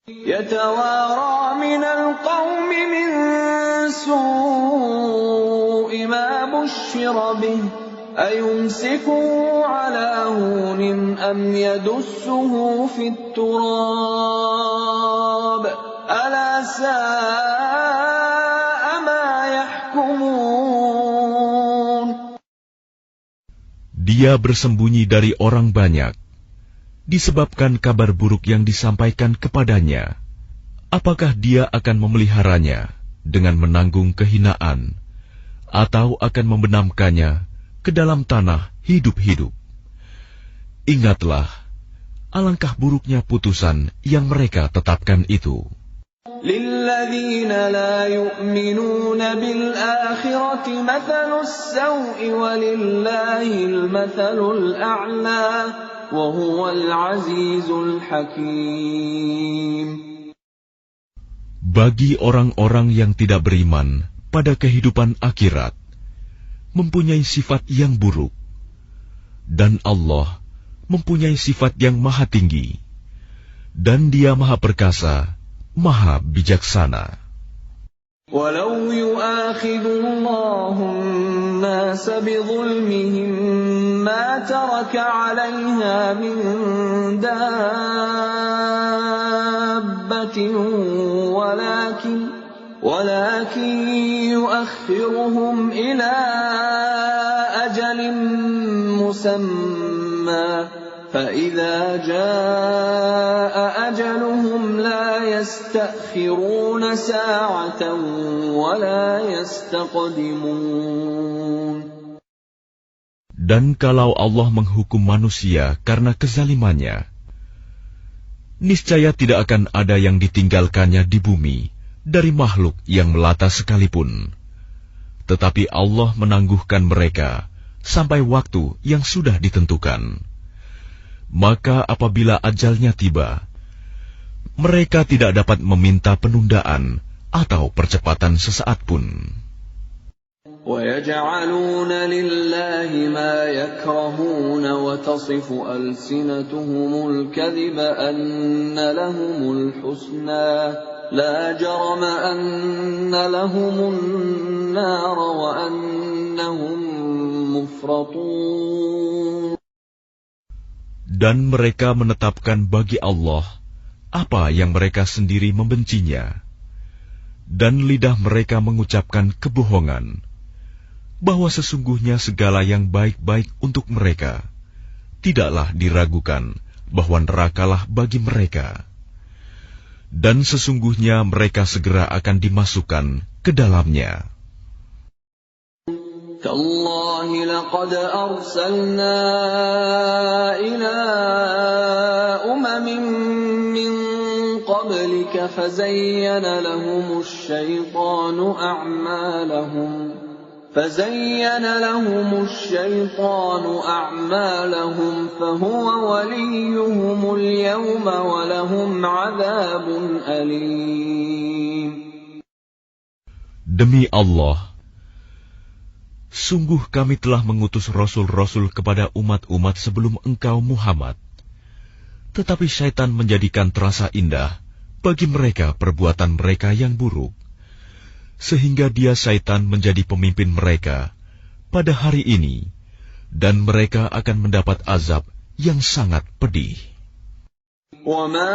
يَتَوَارَىٰ مِنَ الْقَوْمِ مِن سُوءِ مَا بُشِّرَ بِهِ أَيُمْسِكُهُ عَلَىٰ هُونٍ أَمْ يَدُسُّهُ فِي التُّرَابِ أَلَا سَاءَ مَا يَحْكُمُونَ. Dia bersembunyi dari orang banyak disebabkan kabar buruk yang disampaikan kepadanya. Apakah dia akan memeliharanya dengan menanggung kehinaan, atau akan membenamkannya ke dalam tanah hidup-hidup? Ingatlah, alangkah buruknya putusan yang mereka tetapkan itu. لِلَّذِينَ لَا يُؤْمِنُونَ بِالْآخِرَةِ مَثَلُ السَّوْءِ وَلِلَّهِ الْمَثَلُ الْأَعْلَى وَهُوَ الْعَزِيزُ الْحَكِيمُ. Bagi orang-orang yang tidak beriman pada kehidupan akhirat, mempunyai sifat yang buruk, Dan Allah mempunyai sifat yang maha tinggi, dan Dia maha perkasa, maha bijaksana. وَلَوْ يُؤَاخِذُ اللَّهُ النَّاسَ بِظُلْمِهِم مَّا تَرَكَ عَلَيْهَا مِن دَابَّةٍ وَلَكِن يُؤَخِّرُهُمْ إِلَىٰ أَجَلٍ مُّسَمًّى فَإِذَا جَاءَ أَجَلُهُمْ لَا يَسْتَأْخِرُونَ سَاعَةً وَلَا يَسْتَقْدِمُونَ. Dan kalau Allah menghukum manusia karena kezalimannya, niscaya tidak akan ada yang ditinggalkannya di bumi dari makhluk yang melata sekalipun. Tetapi Allah menangguhkan mereka sampai waktu yang sudah ditentukan. Maka apabila ajalnya tiba, mereka tidak dapat meminta penundaan atau percepatan sesaat pun. وَيَجْعَلُونَ لِلَّهِ مَا يَكْرَهُونَ وَتَصِفُ أَلْسِنَتُهُمُ الْكَذِبَ أَنَّ لَهُمُ الْحُسْنَى لَا جَرَمَ أَنَّ لَهُمُ النَّارَ وَأَنَّهُمْ مُفْرَطُونَ. Dan mereka menetapkan bagi Allah apa yang mereka sendiri membencinya, dan lidah mereka mengucapkan kebohongan, bahwa sesungguhnya segala yang baik-baik untuk mereka, tidaklah diragukan bahwa nerakalah bagi mereka. Dan sesungguhnya mereka segera akan dimasukkan ke dalamnya. تَاللَّهِ لَقَدْ أَرْسَلْنَا إِلَىٰ أُمَمٍ مِّن قَبْلِكَ فَزَيَّنَ لَهُمُ الشَّيْطَانُ أَعْمَالَهُمْ فَهُوَ وَلِيُّهُمُ الْيَوْمَ وَلَهُمْ عَذَابٌ أَلِيمٌ. Demi Allah, sungguh kami telah mengutus rasul-rasul kepada umat-umat sebelum engkau Muhammad. Tetapi syaitan menjadikan terasa indah bagi mereka perbuatan mereka yang buruk, sehingga dia syaitan menjadi pemimpin mereka pada hari ini, dan mereka akan mendapat azab yang sangat pedih. وَمَا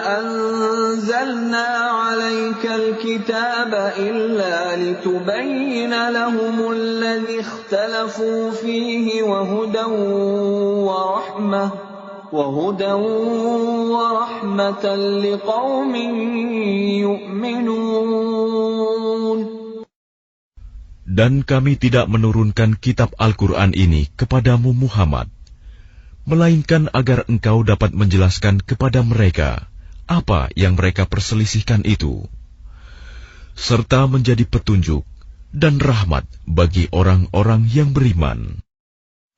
أَنزَلْنَا عَلَيْكَ الْكِتَابَ إِلَّا لِتُبَيِّنَ لَهُمُ الَّذِي اخْتَلَفُوا فِيهِ وَهُدًى وَرَحْمَةً لِقَوْمٍ يُؤْمِنُونَ. Dan kami tidak menurunkan kitab Al-Quran ini kepadamu Muhammad, melainkan agar engkau dapat menjelaskan kepada mereka apa yang mereka perselisihkan itu, serta menjadi petunjuk dan rahmat bagi orang-orang yang beriman.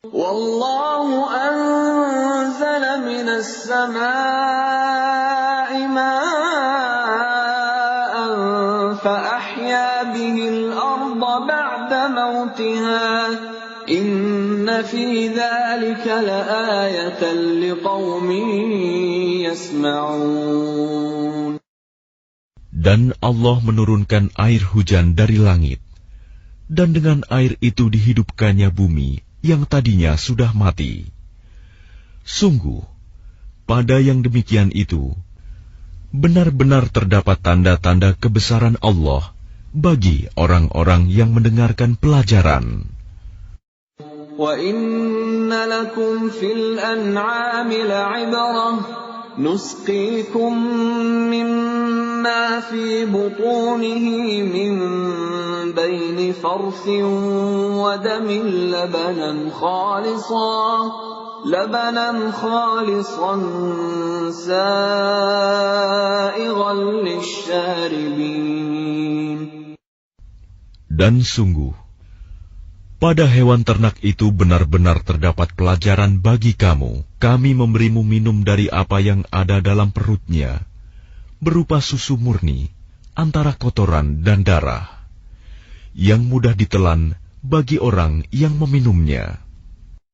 Wallahu anzala minas samaa'i ma'an fa ahya bihil arda ba'da mautiha inna fi dzalika laayatan liqaumin yasma'un. Dan Allah menurunkan air hujan dari langit, dan dengan air itu dihidupkannya bumi yang tadinya sudah mati. Sungguh, pada yang demikian itu, benar-benar terdapat tanda-tanda kebesaran Allah bagi orang-orang yang mendengarkan pelajaran. وَإِنَّ لَكُمْ فِي الْأَنْعَامِ لَعِبْرَةً نُسْقِيكُم مِّمَّا فِي بُطُونِهِ مِن بَيْنِ فَرْثٍ وَدَمٍ لَبَنًا خَالِصًا سَائِغًا لِّلشَّارِبِينَ. Dan sungguh, pada hewan ternak itu benar-benar terdapat pelajaran bagi kamu. Kami memberimu minum dari apa yang ada dalam perutnya, berupa susu murni, antara kotoran dan darah, yang mudah ditelan bagi orang yang meminumnya.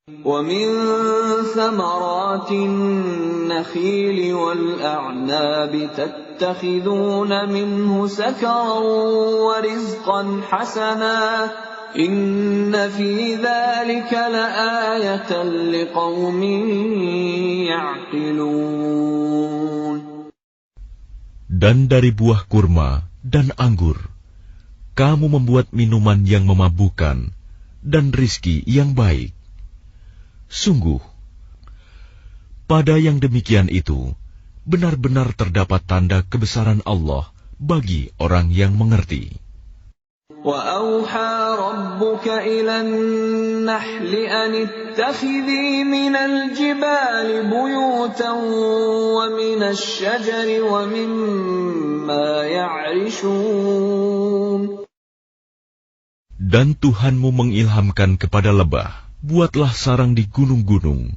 وَمِن ثَمَرَاتِ النَّخِيلِ وَالْأَعْنَابِ تَتَّخِذُونَ مِنْهُ سَكَرًا وَرِزْقًا حَسَنًا إِنَّ فِي ذَلِكَ لَآيَةً لِقَوْمٍ يَعْقِلُونَ. Dan dari buah kurma dan anggur, kamu membuat minuman yang memabukkan dan rizki yang baik. Sungguh, pada yang demikian itu, benar-benar terdapat tanda kebesaran Allah bagi orang yang mengerti. وَأَوْحَى رَبُّكَ إِلَى النَّحْلِ أَنِ اتَّخِذِي مِنَ الْجِبَالِ بُيُوتًا وَمِنَ الشَّجَرِ وَمِمَّا يَعْرِشُونَ. Dan Tuhanmu mengilhamkan kepada lebah, buatlah sarang di gunung-gunung,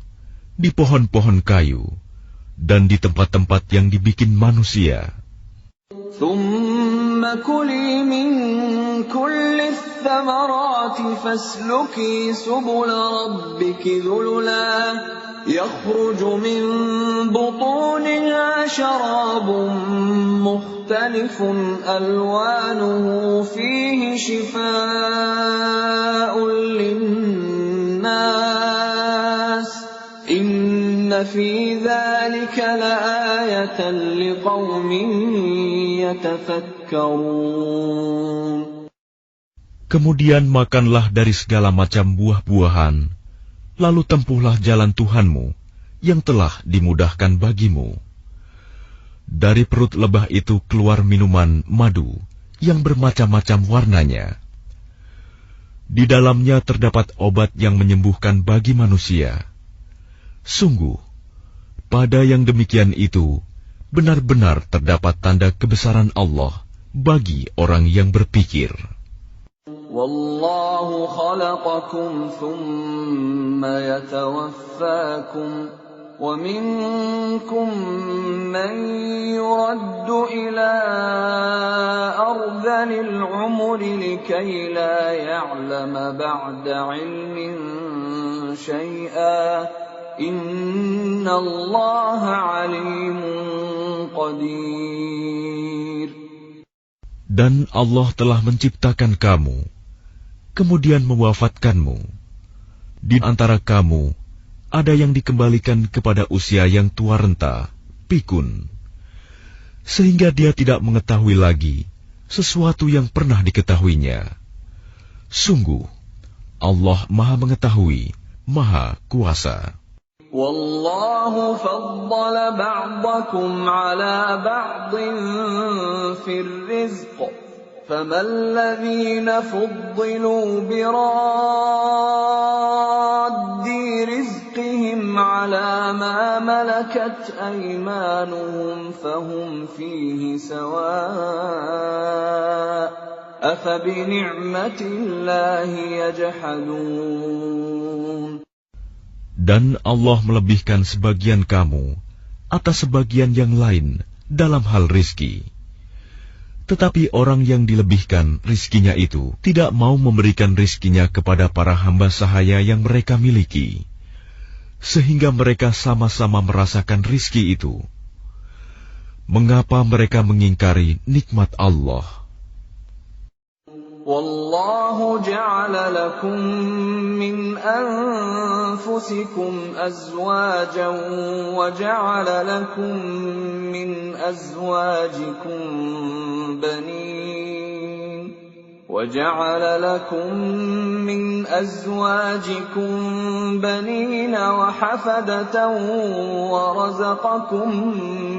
di pohon-pohon kayu, dan di tempat-tempat yang dibikin manusia. ثُمَّ كُلِي مِن كُلِّ الثَّمَرَاتِ فَاسْلُكِي سُبُلَ رَبِّكِ ذُلُلًا يَخْرُجُ مِن بُطُونِهَا شَرَابٌ مُّخْتَلِفٌ أَلْوَانُهُ فِيهِ شِفَاءٌ لِّلنَّاسِ إِنَّ فِي ذَلِكَ لَآيَةً لِقَوْمٍ يَتَفَكَّرُونَ. Kemudian makanlah dari segala macam buah-buahan, lalu tempuhlah jalan Tuhanmu yang telah dimudahkan bagimu. Dari perut lebah itu keluar minuman madu yang bermacam-macam warnanya. Di dalamnya terdapat obat yang menyembuhkan bagi manusia. Sungguh, pada yang demikian itu, benar-benar terdapat tanda kebesaran Allah bagi orang yang berpikir. وَاللَّهُ خَلَقَكُمْ ثُمَّ يَتَوَفَّاكُمْ وَمِنكُم مَّن يُرَدُّ إِلَىٰ أَرْذَلِ الْعُمُرِ لِكَيْ لَا يَعْلَمَ بَعْدَ عِلْمٍ شَيْئًا إِنَّ اللَّهَ عَلِيمٌ قَدِيرٌ. Dan Allah telah menciptakan kamu, kemudian mewafatkanmu. Di antara kamu, ada yang dikembalikan kepada usia yang tua renta, pikun, sehingga dia tidak mengetahui lagi sesuatu yang pernah diketahuinya. Sungguh, Allah Maha Mengetahui, Maha Kuasa. وَاللَّهُ فَضَّلَ بَعْضَكُمْ عَلَىٰ بَعْضٍ فِي الرِّزْقِ ۖ فَمَا الَّذِينَ فُضِّلُوا بِرَادِّ رِزْقِهِمْ عَلَىٰ مَا مَلَكَتْ أَيْمَانُهُمْ فَهُمْ فِيهِ سَوَاءٌ ۚ أَفَبِنِعْمَةِ اللَّهِ يَجْحَدُونَ. Dan Allah melebihkan sebagian kamu atas sebagian yang lain dalam hal rizki. Tetapi orang yang dilebihkan rizkinya itu tidak mau memberikan rizkinya kepada para hamba sahaya yang mereka miliki, sehingga mereka sama-sama merasakan rizki itu. Mengapa mereka mengingkari nikmat Allah? وَاللَّهُ جَعَلَ لَكُم مِّنْ أَنفُسِكُمْ أَزْوَاجًا وَجَعَلَ لَكُم مِّنْ أَزْوَاجِكُم بَنِينَ وَحَفَدَةً وَرَزَقَكُم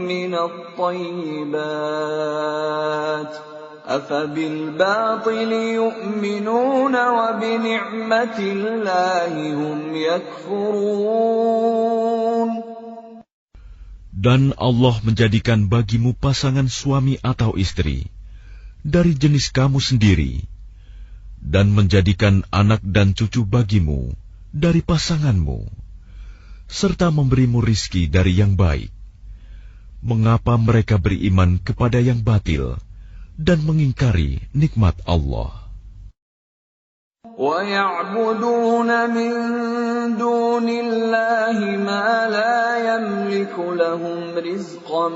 مِّنَ الطَّيِّبَاتِ ۚ أَفَبِالْبَاطِلِ يُؤْمِنُونَ وَبِنِعْمَةِ اللَّهِ هُمْ يَكْفُرُونَ. Dan Allah menjadikan bagimu pasangan suami atau istri dari jenis kamu sendiri, dan menjadikan anak dan cucu bagimu dari pasanganmu, serta memberimu rizki dari yang baik. Mengapa mereka beriman kepada yang batil dan mengingkari nikmat Allah? وَيَعْبُدُونَ مِن دُونِ اللَّهِ مَا لَا يَمْلِكُ لَهُمْ رِزْقًا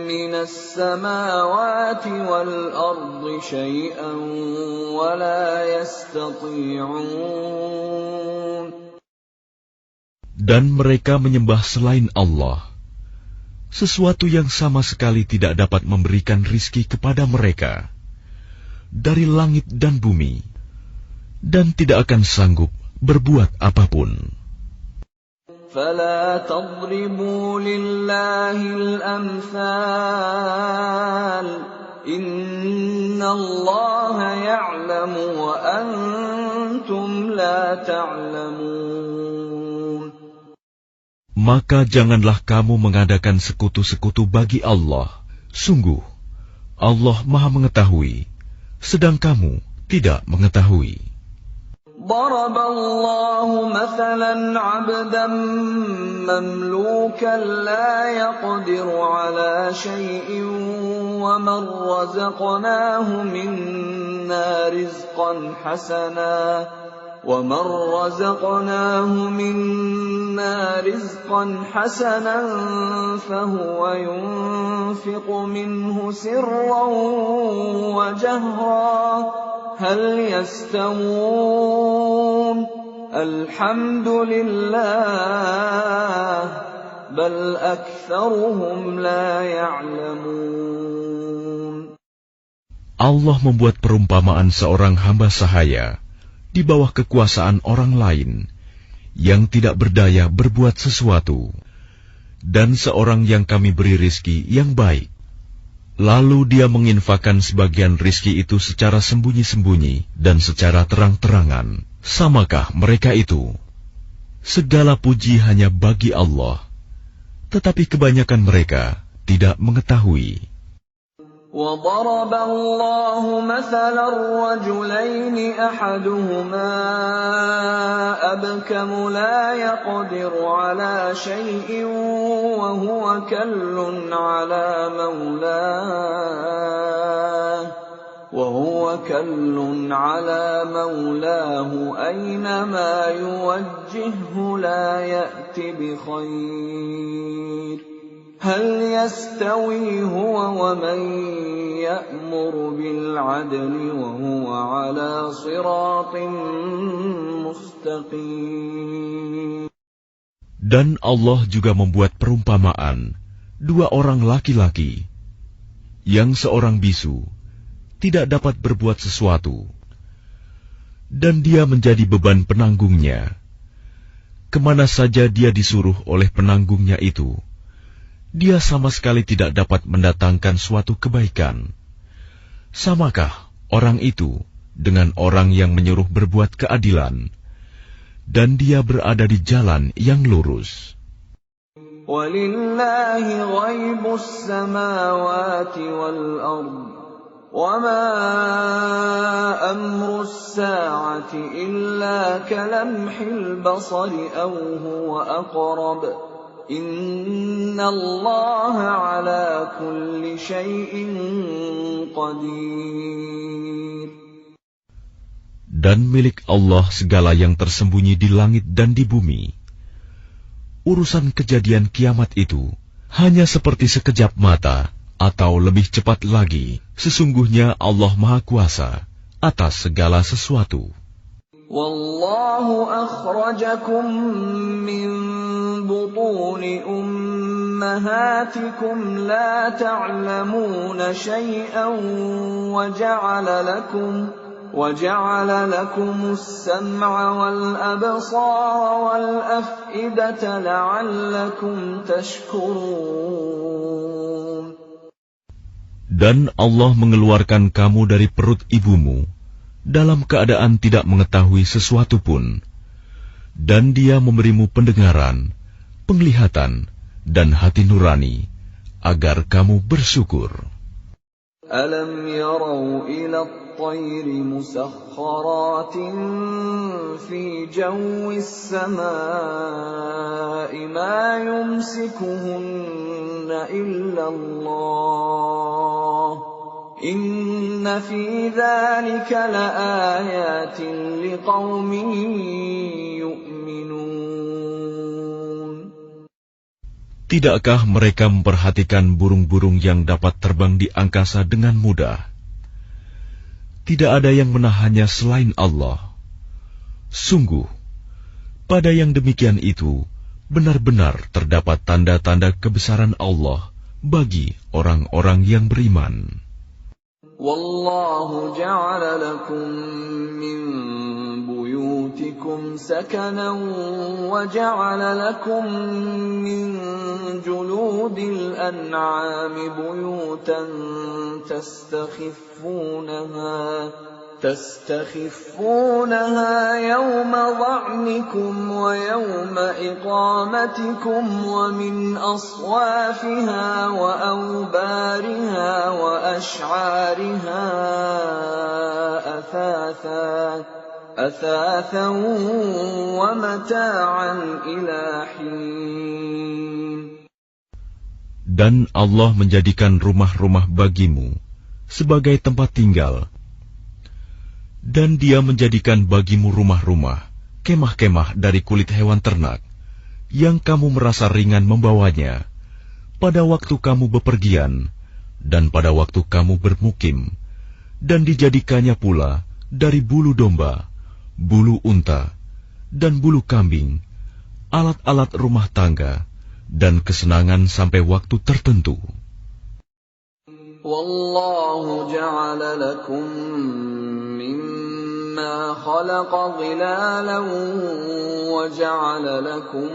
مِّنَ السَّمَاوَاتِ وَالْأَرْضِ شَيْئًا وَلَا يَسْتَطِيعُونَ. Dan mereka menyembah selain Allah sesuatu yang sama sekali tidak dapat memberikan rizki kepada mereka dari langit dan bumi, dan tidak akan sanggup berbuat apapun. فَلَا تَضْرِبُوا لِلَّهِ الْأَمْثَالَ إِنَّ اللَّهَ يَعْلَمُ وَأَنْتُمْ لَا تَعْلَمُونَ. Maka janganlah kamu mengadakan sekutu-sekutu bagi Allah. Sungguh, Allah Maha Mengetahui, sedang kamu tidak mengetahui. ضرب الله مثلا عبدا مملوكا لا يقدر على شيء ومن رزقناه منا رزقا حسنا فهو ينفق منه سرا وجهرا هل يستوون الحمد لله بل أكثرهم لا يعلمون. Allah membuat perumpamaan seorang hamba sahaya di bawah kekuasaan orang lain yang tidak berdaya berbuat sesuatu, dan seorang yang kami beri rizki yang baik. Lalu dia menginfakkan sebagian rizki itu secara sembunyi-sembunyi dan secara terang-terangan. Samakah mereka itu? Segala puji hanya bagi Allah, tetapi kebanyakan mereka tidak mengetahui. وَضَرَبَ اللَّهُ مَثَلًا رَّجُلَيْنِ أَحَدُهُمَا أَبْكَمُ لَا يَقْدِرُ عَلَىٰ شَيْءٍ وَهُوَ كَلٌّ عَلَىٰ مَوْلَاهُ أَيْنَمَا يُوَجِّههُّ لَا يَأْتِ بِخَيْرٍ هل يستوي هو ومن يأمر بالعدل وهو على صراط مستقيم. Dan Allah juga membuat perumpamaan dua orang laki-laki yang seorang bisu tidak dapat berbuat sesuatu dan dia menjadi beban penanggungnya. Kemana saja dia disuruh oleh penanggungnya itu, dia sama sekali tidak dapat mendatangkan suatu kebaikan. Samakah orang itu dengan orang yang menyuruh berbuat keadilan, dan dia berada di jalan yang lurus? وَلِلَّهِ غَيْبُ السَّمَاوَاتِ وَالْأَرْضِ وَمَا أَمْرُ السَّاعَةِ إِلَّا كَلَمْحِ الْبَصَرِ أَوْ هُوَ أَقْرَبُ إِنَّ اللَّهَ عَلَى كُلِّ شَيْءٍ قَدِيرٌ. Dan milik Allah segala yang tersembunyi di langit dan di bumi. Urusan kejadian kiamat itu hanya seperti sekejap mata atau lebih cepat lagi. Sesungguhnya Allah Maha Kuasa atas segala sesuatu. Wallahu akhrajakum min butuni ummahatikum la ta'lamuna shay'an وجعل لكم السمع والأبصار والأفئدة لعلكم تشكرون. Dan Allah mengeluarkan kamu dari perut ibumu dalam keadaan tidak mengetahui sesuatu pun, dan Dia memberimu pendengaran, penglihatan, dan hati nurani agar kamu bersyukur. Alam yarau ila at-tayri musakhkharatin fi jawis samaa'i ma yumsikuhunna illa Allah إِنَّ فِي ذَلِكَ لَآيَاتٍ لِقَوْمٍ يُؤْمِنُونَ. Tidakkah mereka memperhatikan burung-burung yang dapat terbang di angkasa dengan mudah? Tidak ada yang menahannya selain Allah. Sungguh, pada yang demikian itu, benar-benar terdapat tanda-tanda kebesaran Allah bagi orang-orang yang beriman. Wallahu ja'ala lakum min buyutikum sakanan wa ja'ala lakum min juludil an'ami buyutan تستخفونها يوم ظعنكم ويوم إقامتكم ومن أصوافها وأوبارها وأشعارها أثاثا ومتاعا إلى حين. Dan Allah menjadikan rumah-rumah bagimu sebagai tempat tinggal. Dan Dia menjadikan bagimu rumah-rumah, kemah-kemah dari kulit hewan ternak, yang kamu merasa ringan membawanya, pada waktu kamu bepergian, dan pada waktu kamu bermukim, dan dijadikannya pula dari bulu domba, bulu unta, dan bulu kambing, alat-alat rumah tangga, dan kesenangan sampai waktu tertentu. Wallahu ja'ala lakum mimma khalaqa dhilalan wa ja'ala lakum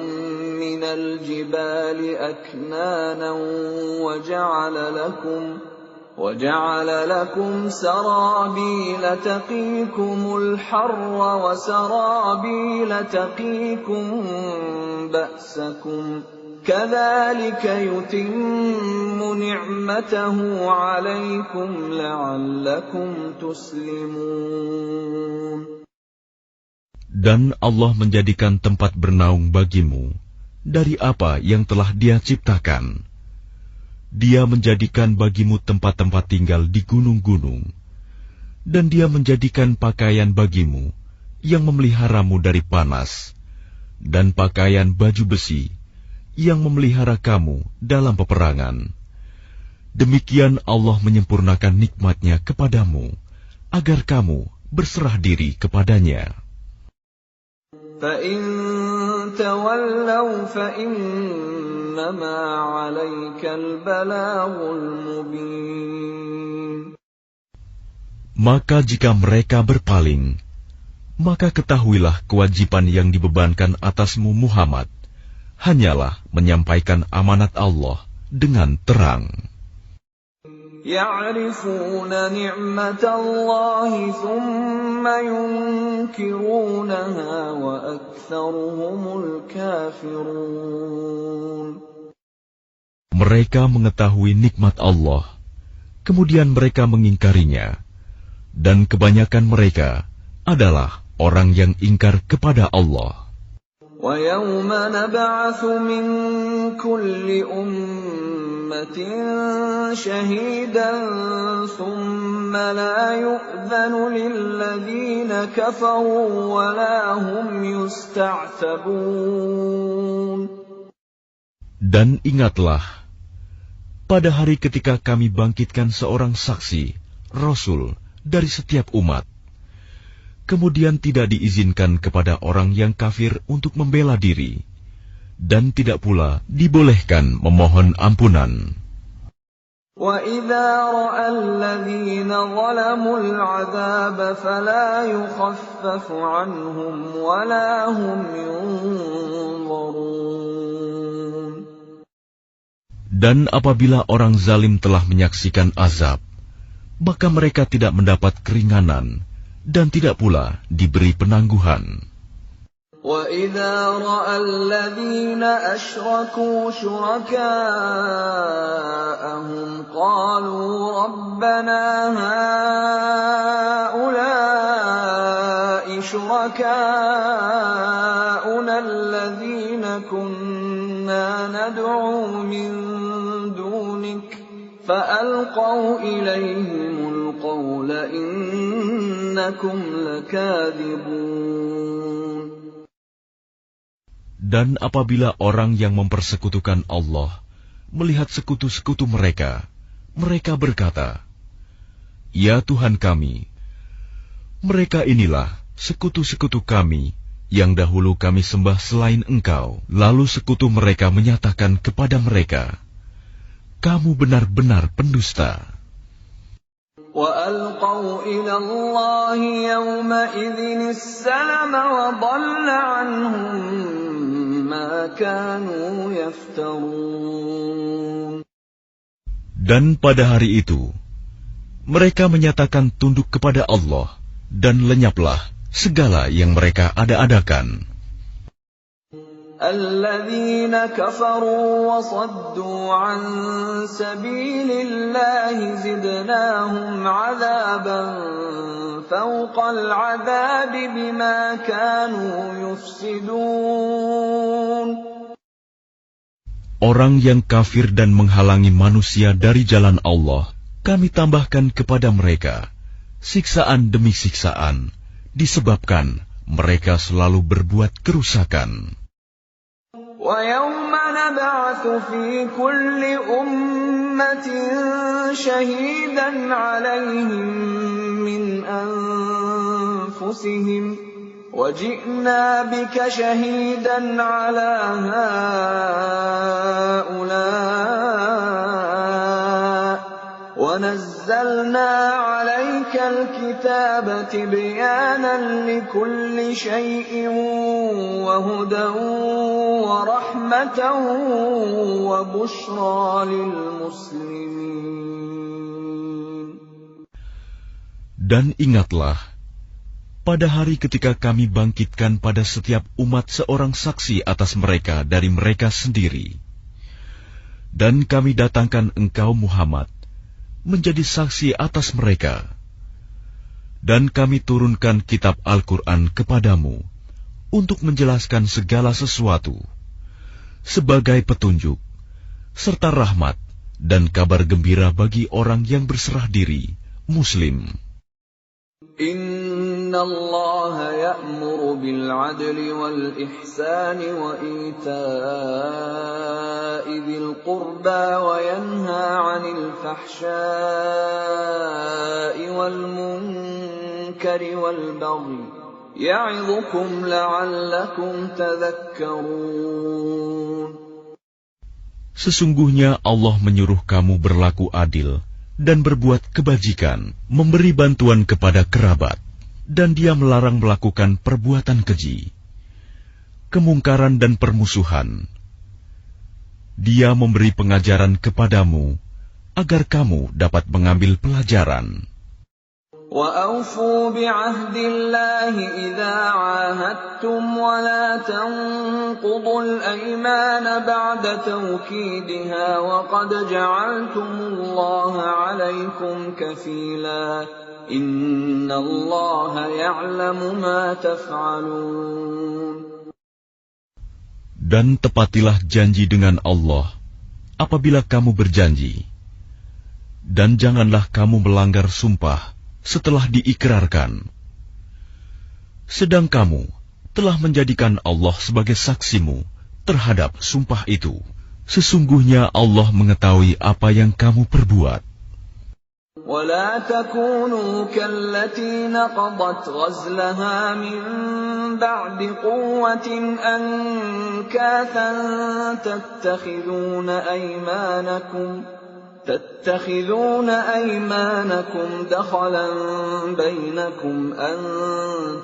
minal jibali aknanan wa ja'ala lakum sarabila taqikumul harra wa sarabila taqikum ba'sakum كَذَلِكَ يُتِمُّ نِعْمَتَهُ عَلَيْكُمْ لَعَلَّكُمْ تُسْلِمُونَ. Dan Allah menjadikan tempat bernaung bagimu dari apa yang telah Dia ciptakan. Dia menjadikan bagimu tempat-tempat tinggal di gunung-gunung, dan Dia menjadikan pakaian bagimu yang memeliharamu dari panas, dan pakaian baju besi yang memelihara kamu dalam peperangan. Demikian Allah menyempurnakan nikmat-Nya kepadamu, agar kamu berserah diri kepadanya. فَإِن تَوَلَّوْا فَإِنَّمَا عَلَيْكَ الْبَلَاغُ الْمُبِينُ. Maka jika mereka berpaling, maka ketahuilah kewajiban yang dibebankan atasmu Muhammad hanyalah menyampaikan amanat Allah dengan terang. يَعْرِفُونَ نِعْمَةَ اللَّهِ ثُمَّ يُنْكِرُونَهَا وَأَكْثَرُهُمُ الْكَافِرُونَ. Mereka mengetahui nikmat Allah, kemudian mereka mengingkarinya, dan kebanyakan mereka adalah orang yang ingkar kepada Allah. وَيَوْمَ نَبْعَثُ مِنْ كُلِّ أُمَّةٍ شَهِيدًا ثُمَّ لَا يُؤْذَنُ لِلَّذِينَ كَفَرُوا وَلَا هُمْ يُسْتَعْتَبُونَ. Dan ingatlah, pada hari ketika kami bangkitkan seorang saksi, Rasul, dari setiap umat, kemudian tidak diizinkan kepada orang yang kafir untuk membela diri, dan tidak pula dibolehkan memohon ampunan. وَإِذَا رَأَى الَّذِينَ ظَلَمُوا الْعَذَابَ فَلَا يُخَفَّفُ عَنْهُمْ وَلَا هُمْ يُنظَرُونَ. Dan apabila orang zalim telah menyaksikan azab, maka mereka tidak mendapat keringanan, dan tidak pula diberi penangguhan. وَإِذَا رَأَى الَّذِينَ أَشْرَكُوا شُرَكَاءَهُمْ قَالُوا رَبَّنَا هَؤُلَاءِ شُرَكَاؤُنَا الَّذِينَ كُنَّا نَدْعُو مِن دُونِكَ فألقوا إليهم القول إنكم لكاذبون. Dan apabila orang yang mempersekutukan Allah melihat sekutu-sekutu mereka, mereka berkata, "Ya Tuhan kami, mereka inilah sekutu-sekutu kami yang dahulu kami sembah selain Engkau." Lalu sekutu mereka menyatakan kepada mereka, "Kamu benar-benar pendusta." وَأَلْقَوْا إِلَى اللَّهِ يَوْمَئِذٍ السَّلَمَ وَضَلَّ عَنْهُمْ مَا كَانُوا يَفْتَرُونَ. Dan pada hari itu, mereka menyatakan tunduk kepada Allah, dan lenyaplah segala yang mereka ada-adakan. الَّذِينَ كَفَرُوا وَصَدُّوا عَن سَبِيلِ اللَّهِ زِدْنَاهُمْ عَذَابًا فَوْقَ الْعَذَابِ بِمَا كَانُوا يُفْسِدُونَ. Orang yang kafir dan menghalangi manusia dari jalan Allah, kami tambahkan kepada mereka siksaan demi siksaan, disebabkan mereka selalu berbuat kerusakan. وَيَوْمَ نَبْعَثُ فِي كُلِّ أُمَّةٍ شَهِيدًا عَلَيْهِمْ مِنْ أَنفُسِهِمْ وَجِئْنَا بِكَ شَهِيدًا عَلَى هَؤُلَاءِ وَنَزَّلْنَا عَلَيْكَ الْكِتَابَ تِبْيَانًا لِكُلِّ شَيْءٍ وَهُدًى وَرَحْمَةً وَبُشْرَى لِلْمُسْلِمِينَ. Dan ingatlah, pada hari ketika kami bangkitkan pada setiap umat seorang saksi atas mereka dari mereka sendiri. Dan kami datangkan engkau Muhammad menjadi saksi atas mereka. Dan kami turunkan kitab Al-Quran kepadamu untuk menjelaskan segala sesuatu sebagai petunjuk, serta rahmat dan kabar gembira bagi orang yang berserah diri, Muslim. Inna Allah ya'muru bil 'adli wal ihsani wa ita'i dzil qurba wa yanha 'anil fahsya'i wal munkari wal baghi ya'idhukum la'allakum tadhakkarun. Sesungguhnya Allah menyuruh kamu berlaku adil dan berbuat kebajikan, memberi bantuan kepada kerabat, dan Dia melarang melakukan perbuatan keji, kemungkaran dan permusuhan. Dia memberi pengajaran kepadamu agar kamu dapat mengambil pelajaran. وَأَوْفُوا بِعَهْدِ اللَّهِ إِذَا عَاهَدتُّمْ وَلَا تَنقُضُوا الْأَيْمَانَ بَعْدَ تَوْكِيدِهَا وَقَدْ جَعَلْتُمُ اللَّهَ عَلَيْكُمْ كَفِيلًا إِنَّ اللَّهَ يَعْلَمُ مَا تَفْعَلُونَ. Dan tepatilah janji dengan Allah apabila kamu berjanji, dan janganlah kamu melanggar sumpah setelah diikrarkan. Sedang kamu telah menjadikan Allah sebagai saksimu terhadap sumpah itu. Sesungguhnya Allah mengetahui apa yang kamu perbuat. وَلَا تَكُونُوا كَالَّتِي نَقَضَتْ غَزْلَهَا مِنْ بَعْدِ قُوَّةٍ أَنْكَاثًا تَتَّخِذُونَ أَيْمَانَكُمْ دَخَلًا بَيْنَكُمْ أَنْ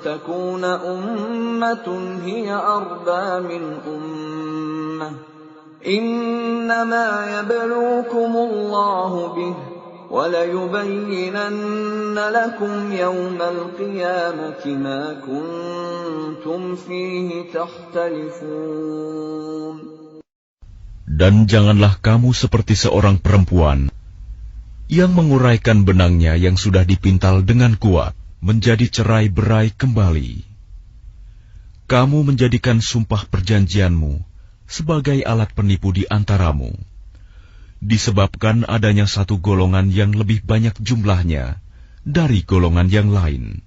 تَكُونَ أُمَّةٌ هِيَ أَرْبَى مِنْ أُمَّةٍ إِنَّمَا يَبْلُوكُمُ اللَّهُ بِهِ وَلَيُبَيِّنَنَّ لَكُمْ يَوْمَ الْقِيَامَةِ مَا كُنْتُمْ فِيهِ تَخْتَلِفُونَ. Dan janganlah kamu seperti seorang perempuan yang menguraikan benangnya yang sudah dipintal dengan kuat menjadi cerai-berai kembali. Kamu menjadikan sumpah perjanjianmu sebagai alat penipu di antaramu, disebabkan adanya satu golongan yang lebih banyak jumlahnya dari golongan yang lain.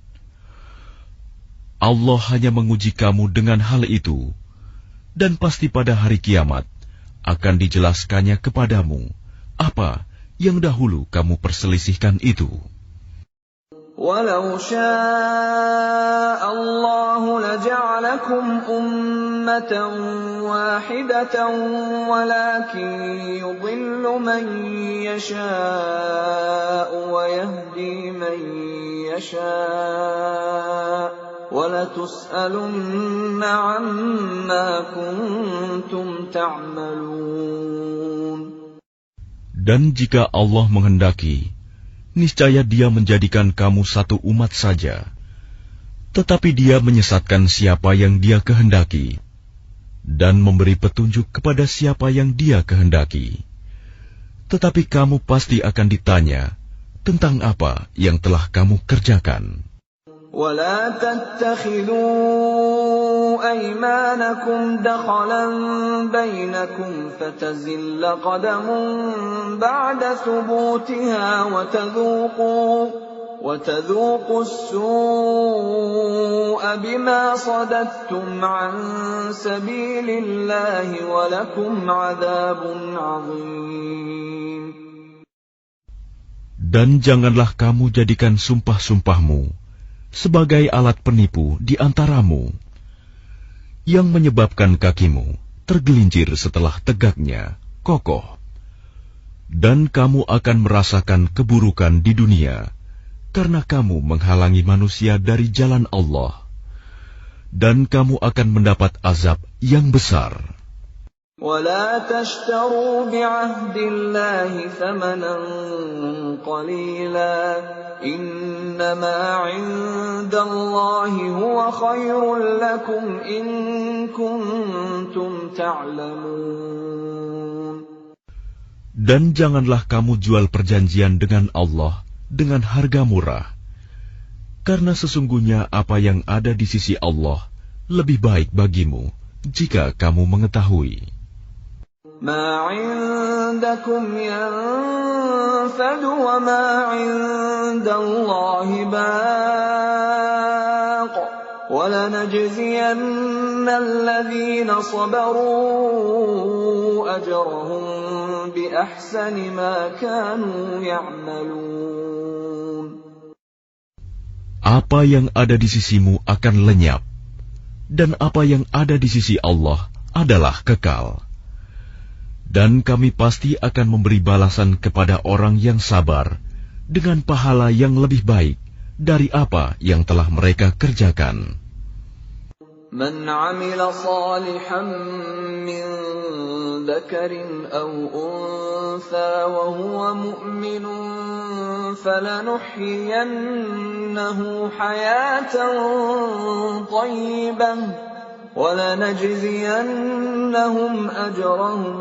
Allah hanya menguji kamu dengan hal itu, dan pasti pada hari kiamat akan dijelaskannya kepadamu apa yang dahulu kamu perselisihkan itu. وَلَوْ شَاءَ اللَّهُ لَجَعَلَكُمْ أُمَّةً وَاحِدَةً وَلَكِنْ يُضِلُّ مَنْ يَشَاءُ وَيَهْدِي مَنْ يَشَاءُ وَلَتُسْأَلُنَّ عَمَّا كُنْتُمْ تَعْمَلُونَ. Dan jika Allah menghendaki, niscaya Dia menjadikan kamu satu umat saja, tetapi Dia menyesatkan siapa yang Dia kehendaki, dan memberi petunjuk kepada siapa yang Dia kehendaki. Tetapi kamu pasti akan ditanya tentang apa yang telah kamu kerjakan. وَلَا تَتَّخِذُوا أَيْمَانَكُمْ دَخَلًا بَيْنَكُمْ فَتَزِلَّ قَدَمٌ بَعْدَ ثُبُوتِهَا وَتَذُوقُوا السُّوءَ بِمَا صَدَدتُّمْ عَن سَبِيلِ اللَّهِ وَلَكُمْ عَذَابٌ عَظِيمٌ. Dan janganlah kamu jadikan sumpah-sumpahmu sebagai alat penipu di antaramu, yang menyebabkan kakimu tergelincir setelah tegaknya kokoh, dan kamu akan merasakan keburukan di dunia karena kamu menghalangi manusia dari jalan Allah, dan kamu akan mendapat azab yang besar. وَلَا تَشْتَرُوا بِعَهْدِ اللَّهِ ثَمَنًا قَلِيلًا إِنَّمَا عِندَ اللَّهِ هُوَ خَيْرٌ لَكُمْ إِن كُنتُمْ تَعْلَمُونَ. Dan janganlah kamu jual perjanjian dengan Allah dengan harga murah, karena sesungguhnya apa yang ada di sisi Allah lebih baik bagimu jika kamu mengetahui. مَا عِندَكُمْ يَنفَدُ وَمَا عِندَ اللَّهِ بَاقٍ وَلَنَجْزِيَنَّ الَّذِينَ صَبَرُوا أَجْرَهُم بِأَحْسَنِ مَا كَانُوا يَعْمَلُونَ. Apa yang ada di sisimu akan lenyap, dan apa yang ada di sisi Allah adalah kekal. Dan kami pasti akan memberi balasan kepada orang yang sabar dengan pahala yang lebih baik dari apa yang telah mereka kerjakan. مَنْ عَمِلَ صَالِحًا مِّن ذَكَرٍ أَوْ أُنثَىٰ وَهُوَ مُؤْمِنٌ فَلَنُحْيِيَنَّهُ حَيَاةً طَيِّبَةً وَلَنَجْزِيَنَّهُمْ أَجْرَهُم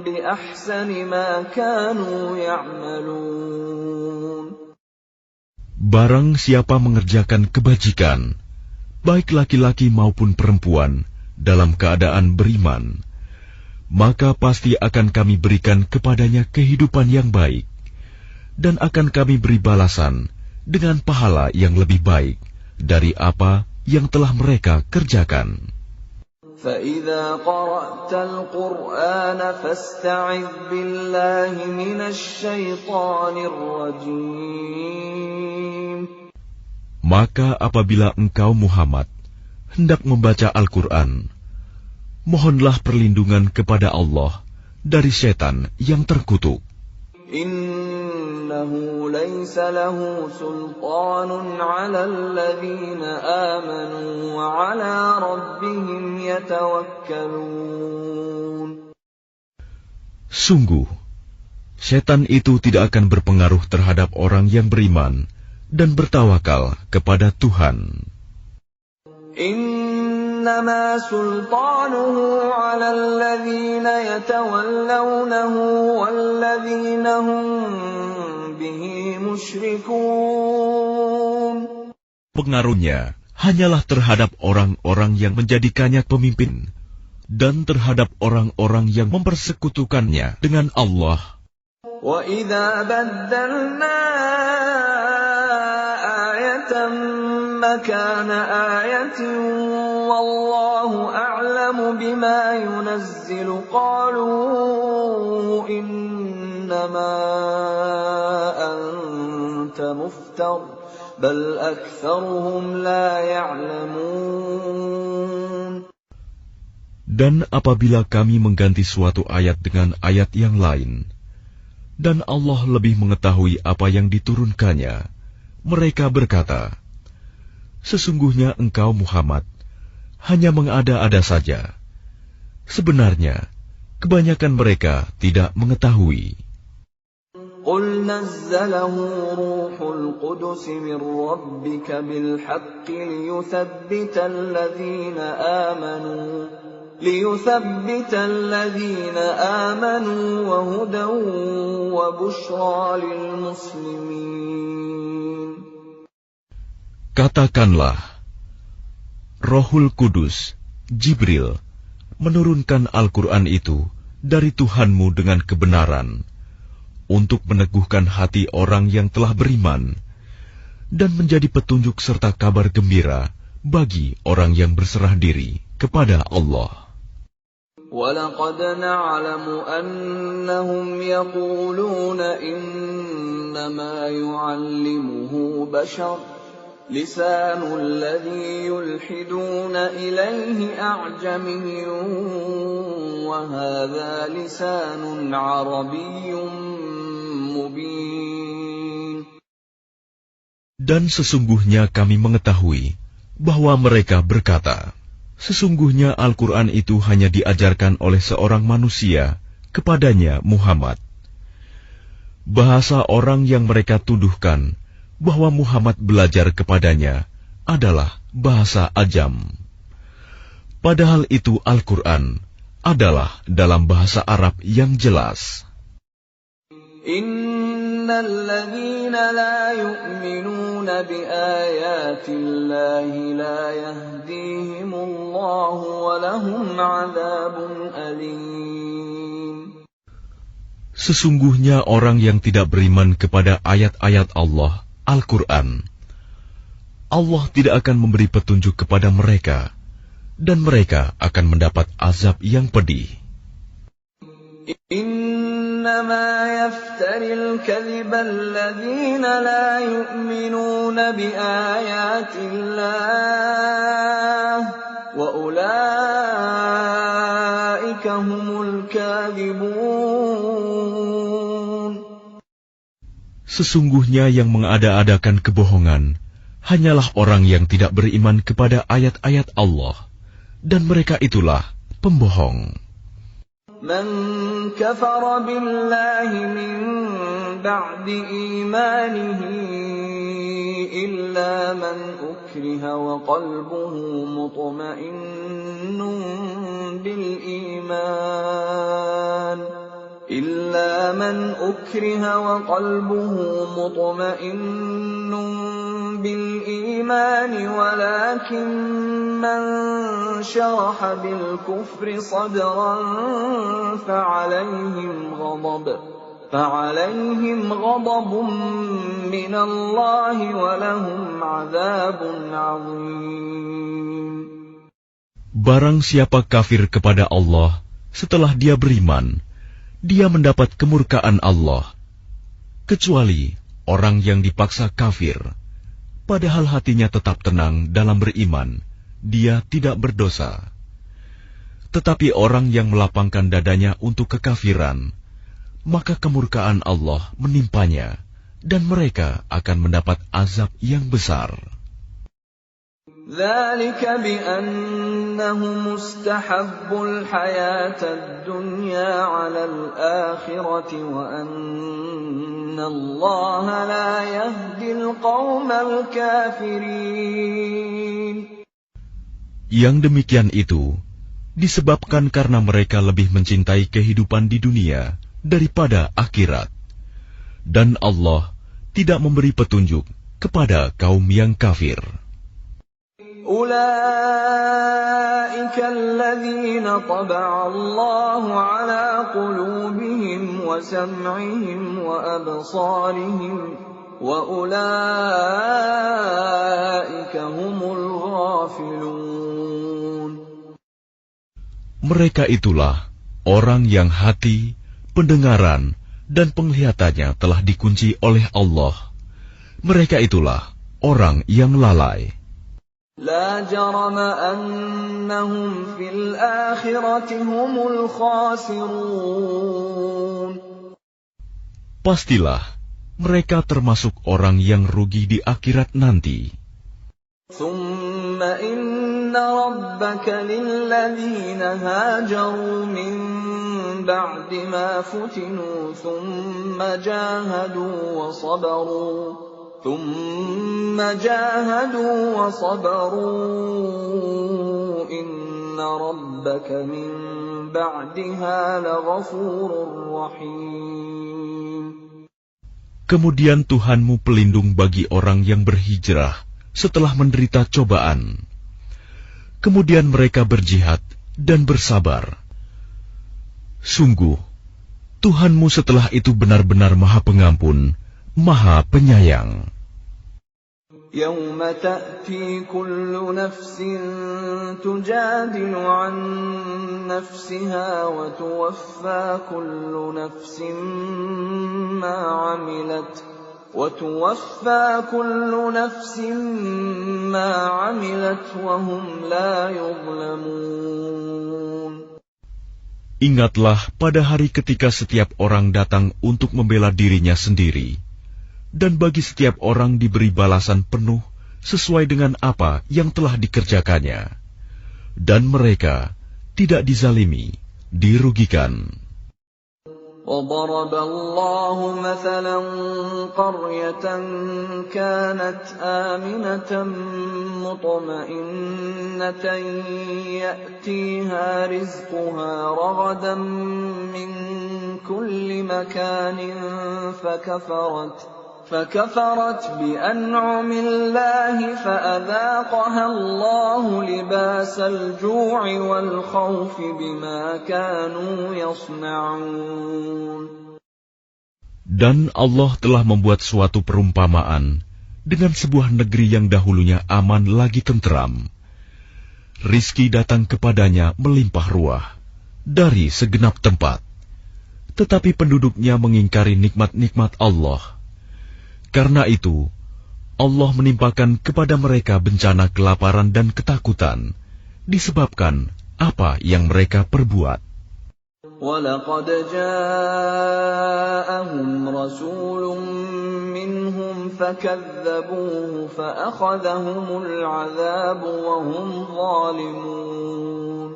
بِأَحْسَنِ مَا كَانُوا يَعْمَلُونَ. Barang siapa mengerjakan kebajikan, baik laki-laki maupun perempuan, dalam keadaan beriman, maka pasti akan kami berikan kepadanya kehidupan yang baik, dan akan kami beri balasan dengan pahala yang lebih baik dari apa yang telah mereka kerjakan. فَإِذَا قَرَأْتَ الْقُرْآنَ فَاسْتَعِذْ بِاللَّهِ مِنَ الشَّيْطَانِ الرَّجِيمِ. Maka apabila engkau Muhammad hendak membaca Al-Quran, mohonlah perlindungan kepada Allah dari setan yang terkutuk. Innahu laysa lahu sultanun 'alal ladzina amanu wa 'ala rabbihim yatawakkalun. Sungguh, setan itu tidak akan berpengaruh terhadap orang yang beriman dan bertawakal kepada Tuhan. Innama sultanuhu 'alal ladzina yatawallawnahu walladzina hum bihi musyrikun. Pengaruhnya hanyalah terhadap orang-orang yang menjadikannya pemimpin, dan terhadap orang-orang yang mempersekutukannya dengan Allah. وَإِذَا بَدَّلْنَا آيَةً مَكَانَ آيَةٍ وَاللَّهُ أَعْلَمُ بِمَا يُنَزِّلُ قَالُوا إِنَّمَا أَنْتَ مُفْتَرٍ بَلْ أَكْثَرُهُمْ لَا يَعْلَمُونَ. Dan apabila kami mengganti suatu ayat dengan ayat yang lain, dan Allah lebih mengetahui apa yang diturunkannya, mereka berkata, sesungguhnya engkau Muhammad hanya mengada-ada saja. Sebenarnya, kebanyakan mereka tidak mengetahui. قُلْ نَزَّلَهُ رُوحُ الْقُدُسِ مِنْ رَبِّكَ بِالْحَقِّ لِيُثَبِّتَ الَّذِينَ آمَنُوا وَهُدًى وَبُشْرَى لِلْمُسْلِمِينَ. Katakanlah, Rohul Kudus, Jibril, menurunkan Al-Quran itu dari Tuhanmu dengan kebenaran, untuk meneguhkan hati orang yang telah beriman, dan menjadi petunjuk serta kabar gembira bagi orang yang berserah diri kepada Allah. وَلَقَدْ نَعْلَمُ أَنَّهُمْ يَقُولُونَ إِنَّمَا يُعَلِّمُهُ بَشَرٌ لِسَانُ الَّذِي يُلْحِدُونَ إِلَيْهِ أَعْجَمِيٌّ وَهَذَا لِسَانٌ عَرَبِيٌّ مُبِينٌ. Dan sesungguhnya kami mengetahui bahwa mereka berkata, sesungguhnya Al-Quran itu hanya diajarkan oleh seorang manusia kepadanya Muhammad. Bahasa orang yang mereka tuduhkan bahwa Muhammad belajar kepadanya adalah bahasa Ajam. Padahal itu Al-Quran adalah dalam bahasa Arab yang jelas. Innalladzina la yu'minuna biayatillahi la yahdihimullahu wa lahum 'adzabun alim. Sesungguhnya orang yang tidak beriman kepada ayat-ayat Allah, Al-Quran, Allah tidak akan memberi petunjuk kepada mereka, dan mereka akan mendapat azab yang pedih. إنما يفتري الكذب الذين لا يؤمنون بآيات الله وأولئك هم الكاذبون. Sesungguhnya yang mengada-adakan kebohongan hanyalah orang yang tidak beriman kepada ayat-ayat Allah, dan mereka itulah pembohong. من كفر بالله من بعد إيمانه إلا من أكره وقلبه مطمئن بالإيمان ولكن من شرح بالكفر صدرا فعليهم غضب من الله ولهم عذاب عظيم. Barang siapa kafir kepada Allah setelah dia beriman, dia mendapat kemurkaan Allah, kecuali orang yang dipaksa kafir, padahal hatinya tetap tenang dalam beriman, dia tidak berdosa. Tetapi orang yang melapangkan dadanya untuk kekafiran, maka kemurkaan Allah menimpanya, dan mereka akan mendapat azab yang besar. ذلك بأنهم استحبوا الحياة الدنيا على الآخرة وأن الله لا يهدي القوم الكافرين. Yang demikian itu disebabkan karena mereka lebih mencintai kehidupan di dunia daripada akhirat, dan Allah tidak memberi petunjuk kepada kaum yang kafir. أولئك الذين طبع الله على قلوبهم وسمعهم وأبصارهم وأولئك هم الغافلون. Mereka itulah orang yang hati, pendengaran, dan penglihatannya telah dikunci oleh Allah. Mereka itulah orang yang lalai. لا جرم أنهم في الآخرة هم الخاسرون. Pastilah mereka termasuk orang yang rugi di akhirat nanti. ثم إن ربك للذين هاجروا من بعد ما فتنوا ثم جاهدوا وصبروا إن ربك من بعدها لغفور رحيم. Kemudian Tuhanmu pelindung bagi orang yang berhijrah setelah menderita cobaan. Kemudian mereka berjihad dan bersabar. Sungguh, Tuhanmu setelah itu benar-benar Maha Pengampun, Maha Penyayang. يوم تأتي كل نفس تجادل عن نفسها وتوفى كل نفس ما عملت وهم لا يظلمون. Ingatlah pada hari ketika setiap orang datang untuk membela dirinya sendiri, dan bagi setiap orang diberi balasan penuh sesuai dengan apa yang telah dikerjakannya. Dan mereka tidak dizalimi, dirugikan. وضرب الله مثلا قرية كانت آمنة مطمئنة يأتيها رزقها رغدا من كل مكان فكفرت بأنعم الله فأذاقها الله لباس الجوع والخوف بما كانوا يصنعون. Dan Allah telah membuat suatu perumpamaan dengan sebuah negeri yang dahulunya aman lagi tenteram. Rizki datang kepadanya melimpah ruah dari segenap tempat, tetapi penduduknya mengingkari nikmat-nikmat Allah. Karena itu, Allah menimpakan kepada mereka bencana kelaparan dan ketakutan, disebabkan apa yang mereka perbuat. وَلَقَدْ جَاءَهُمْ رَسُولٌ مِّنْهُمْ فَكَذَّبُوهُ فَأَخَذَهُمُ الْعَذَابُ وَهُمْ ظَالِمُونَ.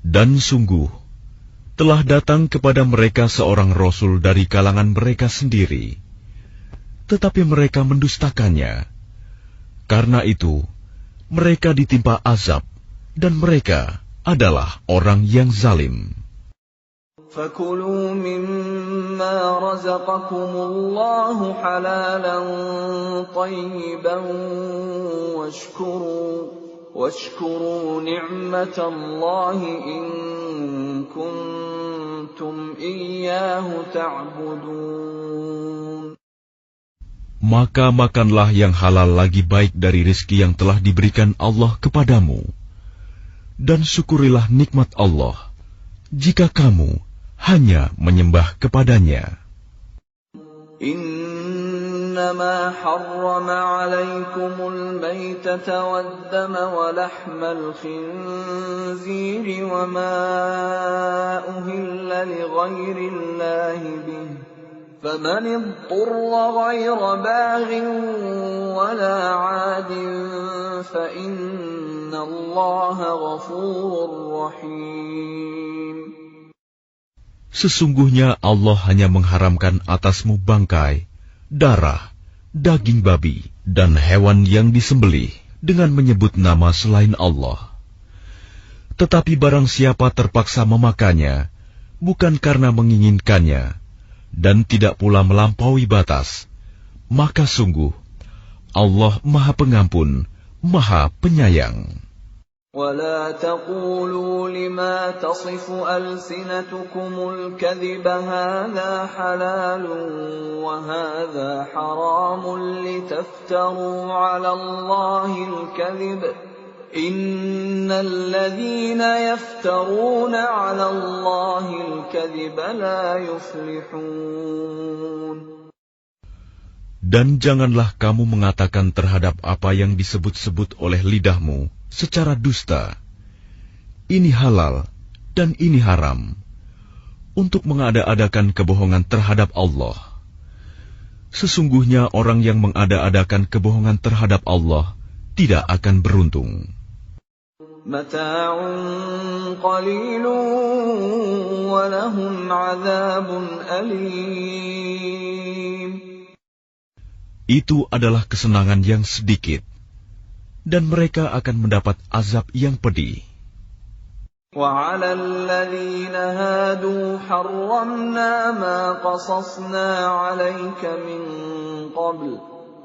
Dan sungguh, telah datang kepada mereka seorang Rasul dari kalangan mereka sendiri, tetapi mereka mendustakannya. Karena itu, mereka ditimpa azab, dan mereka adalah orang yang zalim. فَكُلُوا مِمَّا رَزَقَكُمُ اللَّهُ حَلَالًا طَيِّبًا وَاشْكُرُوا نِعْمَةَ اللَّهِ إِن كُنتُمْ إِيَّاهُ تَعْبُدُونَ. Maka makanlah yang halal lagi baik dari rizki yang telah diberikan Allah kepadamu. Dan syukurilah nikmat Allah, jika kamu hanya menyembah kepadanya. إنما حرم عليكم الميتة والدم ولحم الخنزير وما أهل لغير الله به فمن اضطر غير باغ ولا عاد فإن الله غفور رحيم. Sesungguhnya Allah hanya mengharamkan atasmu bangkai, darah, daging babi, dan hewan yang disembelih dengan menyebut nama selain Allah. Tetapi barang siapa terpaksa memakannya, bukan karena menginginkannya, dan tidak pula melampaui batas, maka sungguh Allah Maha Pengampun, Maha Penyayang. ولا تقولوا لما تصف ألسنتكم الكذب هذا حلال وهذا حرام لتفتروا على الله الكذب إن الذين يفترون على الله الكذب لا يفلحون. Dan janganlah kamu mengatakan terhadap apa yang disebut-sebut oleh lidahmu secara dusta, ini halal dan ini haram, untuk mengada-adakan kebohongan terhadap Allah. Sesungguhnya orang yang mengada-adakan kebohongan terhadap Allah tidak akan beruntung. Mata'un qalilun wa lahum 'adzabun alim. Itu adalah kesenangan yang sedikit, dan mereka akan mendapat azab yang pedih. وَعَلَى الَّذِينَ هَادُوا حَرَّمْنَا مَا قَصَصْنَا عَلَيْكَ مِنْ قَبْلُ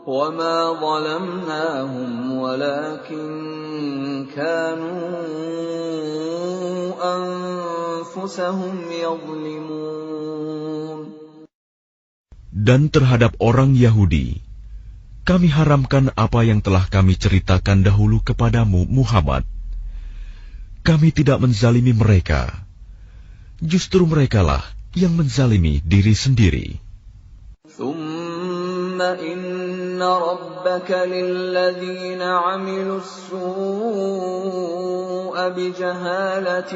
وَمَا ظَلَمْنَاهُمْ وَلَكِنْ كَانُوا أَنفُسَهُمْ يَظْلِمُونَ. Dan terhadap orang Yahudi, kami haramkan apa yang telah kami ceritakan dahulu kepadamu, Muhammad. Kami tidak menzalimi mereka. Justru merekalah yang menzalimi diri sendiri. ثُمَّ إِنَّ رَبَّكَ لِلَّذِينَ عَمِلُوا السُّوءَ بِجَهَالَةٍ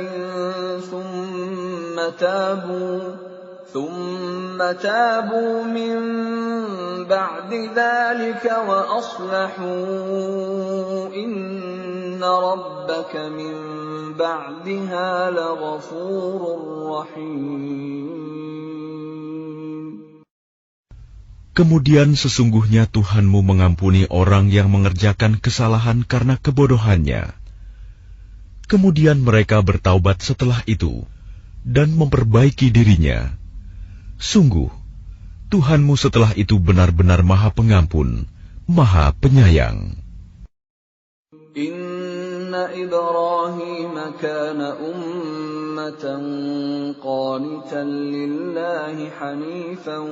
ثُمَّ تابوا من بعد ذلك وأصلحوا إن ربك من بعدها لغفور رحيم. Kemudian sesungguhnya Tuhanmu mengampuni orang yang mengerjakan kesalahan karena kebodohannya. Kemudian mereka bertaubat setelah itu dan memperbaiki dirinya. Sungguh, Tuhanmu setelah itu benar-benar Maha Pengampun, Maha Penyayang. Inna Ibrahim kana ummatan qanitan lillahi hanifan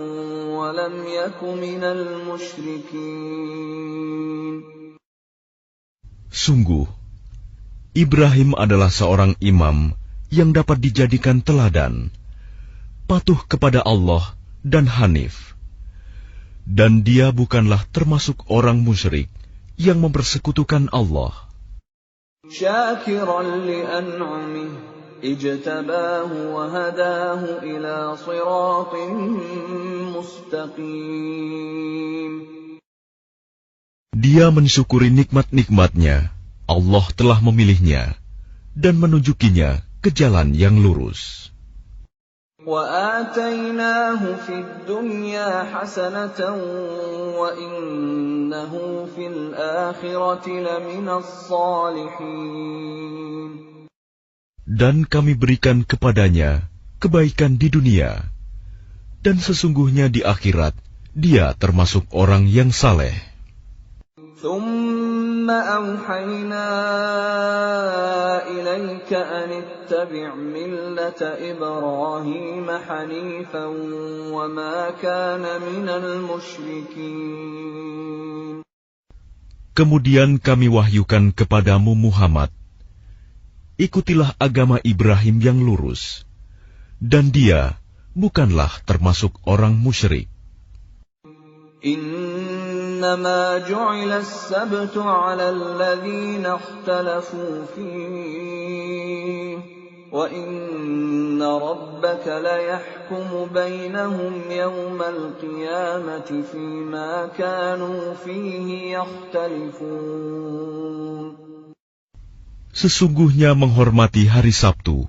wa lam yaku minal musyrikin. Sungguh, Ibrahim adalah seorang imam yang dapat dijadikan teladan, patuh kepada Allah dan hanif. Dan dia bukanlah termasuk orang musyrik yang mempersekutukan Allah. Syakiran li'an'amih ijtabahu wa hadahu ila siratin mustaqim. Dia mensyukuri nikmat-nikmatnya. Allah telah memilihnya dan menunjukinya ke jalan yang lurus. وَآتَيْنَاهُ فِي الدُّنْيَا حَسَنَةً وَإِنَّهُ فِي الْآخِرَةِ لَمِنَ الصَّالِحِينَ. Dan kami berikan kepadanya kebaikan di dunia, dan sesungguhnya di akhirat dia termasuk orang yang saleh. ثُمَّ أَوْحَيْنَا إِلَيْكَ أَنِ اتَّبِعْ مِلَّةَ إِبْرَاهِيمَ حَنِيفًا وَمَا كَانَ مِنَ الْمُشْرِكِينَ. Kemudian kami wahyukan kepadamu Muhammad, ikutilah agama Ibrahim yang lurus, dan dia bukanlah termasuk orang musyrik. إنما جعل السبت على الذين اختلفوا فيه وإن ربك ليحكم بينهم يوم القيامة فيما كانوا فيه يختلفون. Sesungguhnya menghormati hari Sabtu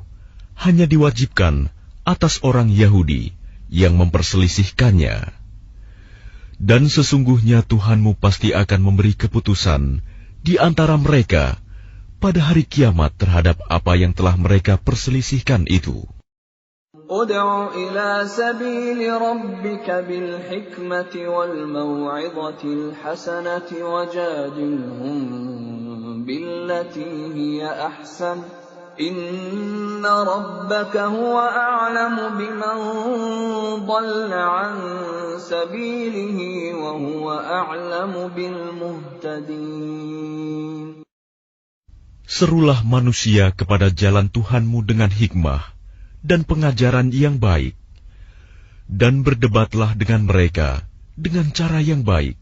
hanya diwajibkan atas orang Yahudi yang memperselisihkannya. Dan sesungguhnya Tuhanmu pasti akan memberi keputusan di antara mereka pada hari kiamat terhadap apa yang telah mereka perselisihkan itu. Ud'u ila sabili rabbika bil hikmati wal maw'idhatil hasanati wajadilhum بالتي هي أحسن إن ربك هو أعلم بمن ضل عن سبيله وهو أعلم بالمهتدين. Serulah manusia kepada jalan Tuhanmu dengan hikmah dan pengajaran yang baik, dan berdebatlah dengan mereka dengan cara yang baik.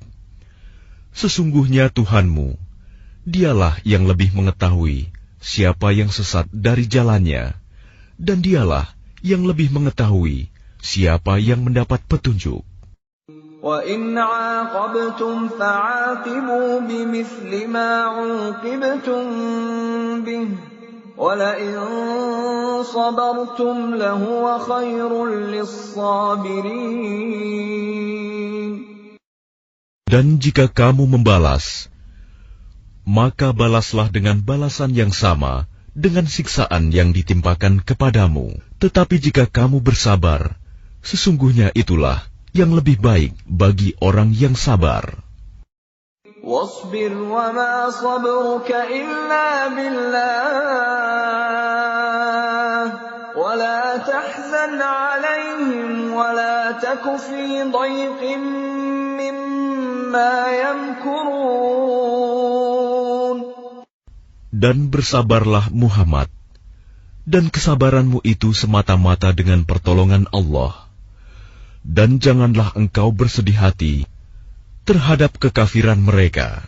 Sesungguhnya Tuhanmu, Dialah yang lebih mengetahui siapa yang sesat dari jalannya, dan Dialah yang lebih mengetahui siapa yang mendapat petunjuk. وَإِنْ عَاقَبْتُمْ فَعَاقِبُوا بِمِثْلِ مَا عُوقِبْتُمْ بِهِ وَلَئِنْ صَبَرْتُمْ لَهُوَ خَيْرٌ لِلصَّابِرِينَ. Dan jika kamu membalas, maka balaslah dengan balasan yang sama dengan siksaan yang ditimpakan kepadamu. Tetapi jika kamu bersabar, sesungguhnya itulah yang lebih baik bagi orang yang sabar. وَاصْبِرْ وَمَا صَبْرُكَ إِلَّا بِاللَّهِ وَلَا تَحْزَنْ عَلَيْهِمْ وَلَا تَكُ فِي ضَيْقٍ مِّمَّا يَمْكُرُونَ. Dan bersabarlah Muhammad, dan kesabaranmu itu semata-mata dengan pertolongan Allah. Dan janganlah engkau bersedih hati terhadap kekafiran mereka,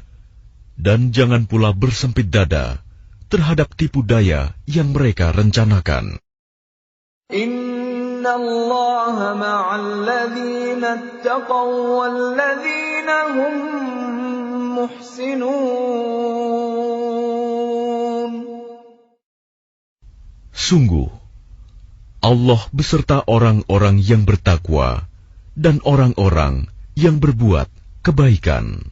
dan jangan pula bersempit dada terhadap tipu daya yang mereka rencanakan. Inna Allaha ma'al ladzina ittaqaw wal ladzina hum muhsinun. Sungguh, Allah beserta orang-orang yang bertakwa dan orang-orang yang berbuat kebaikan.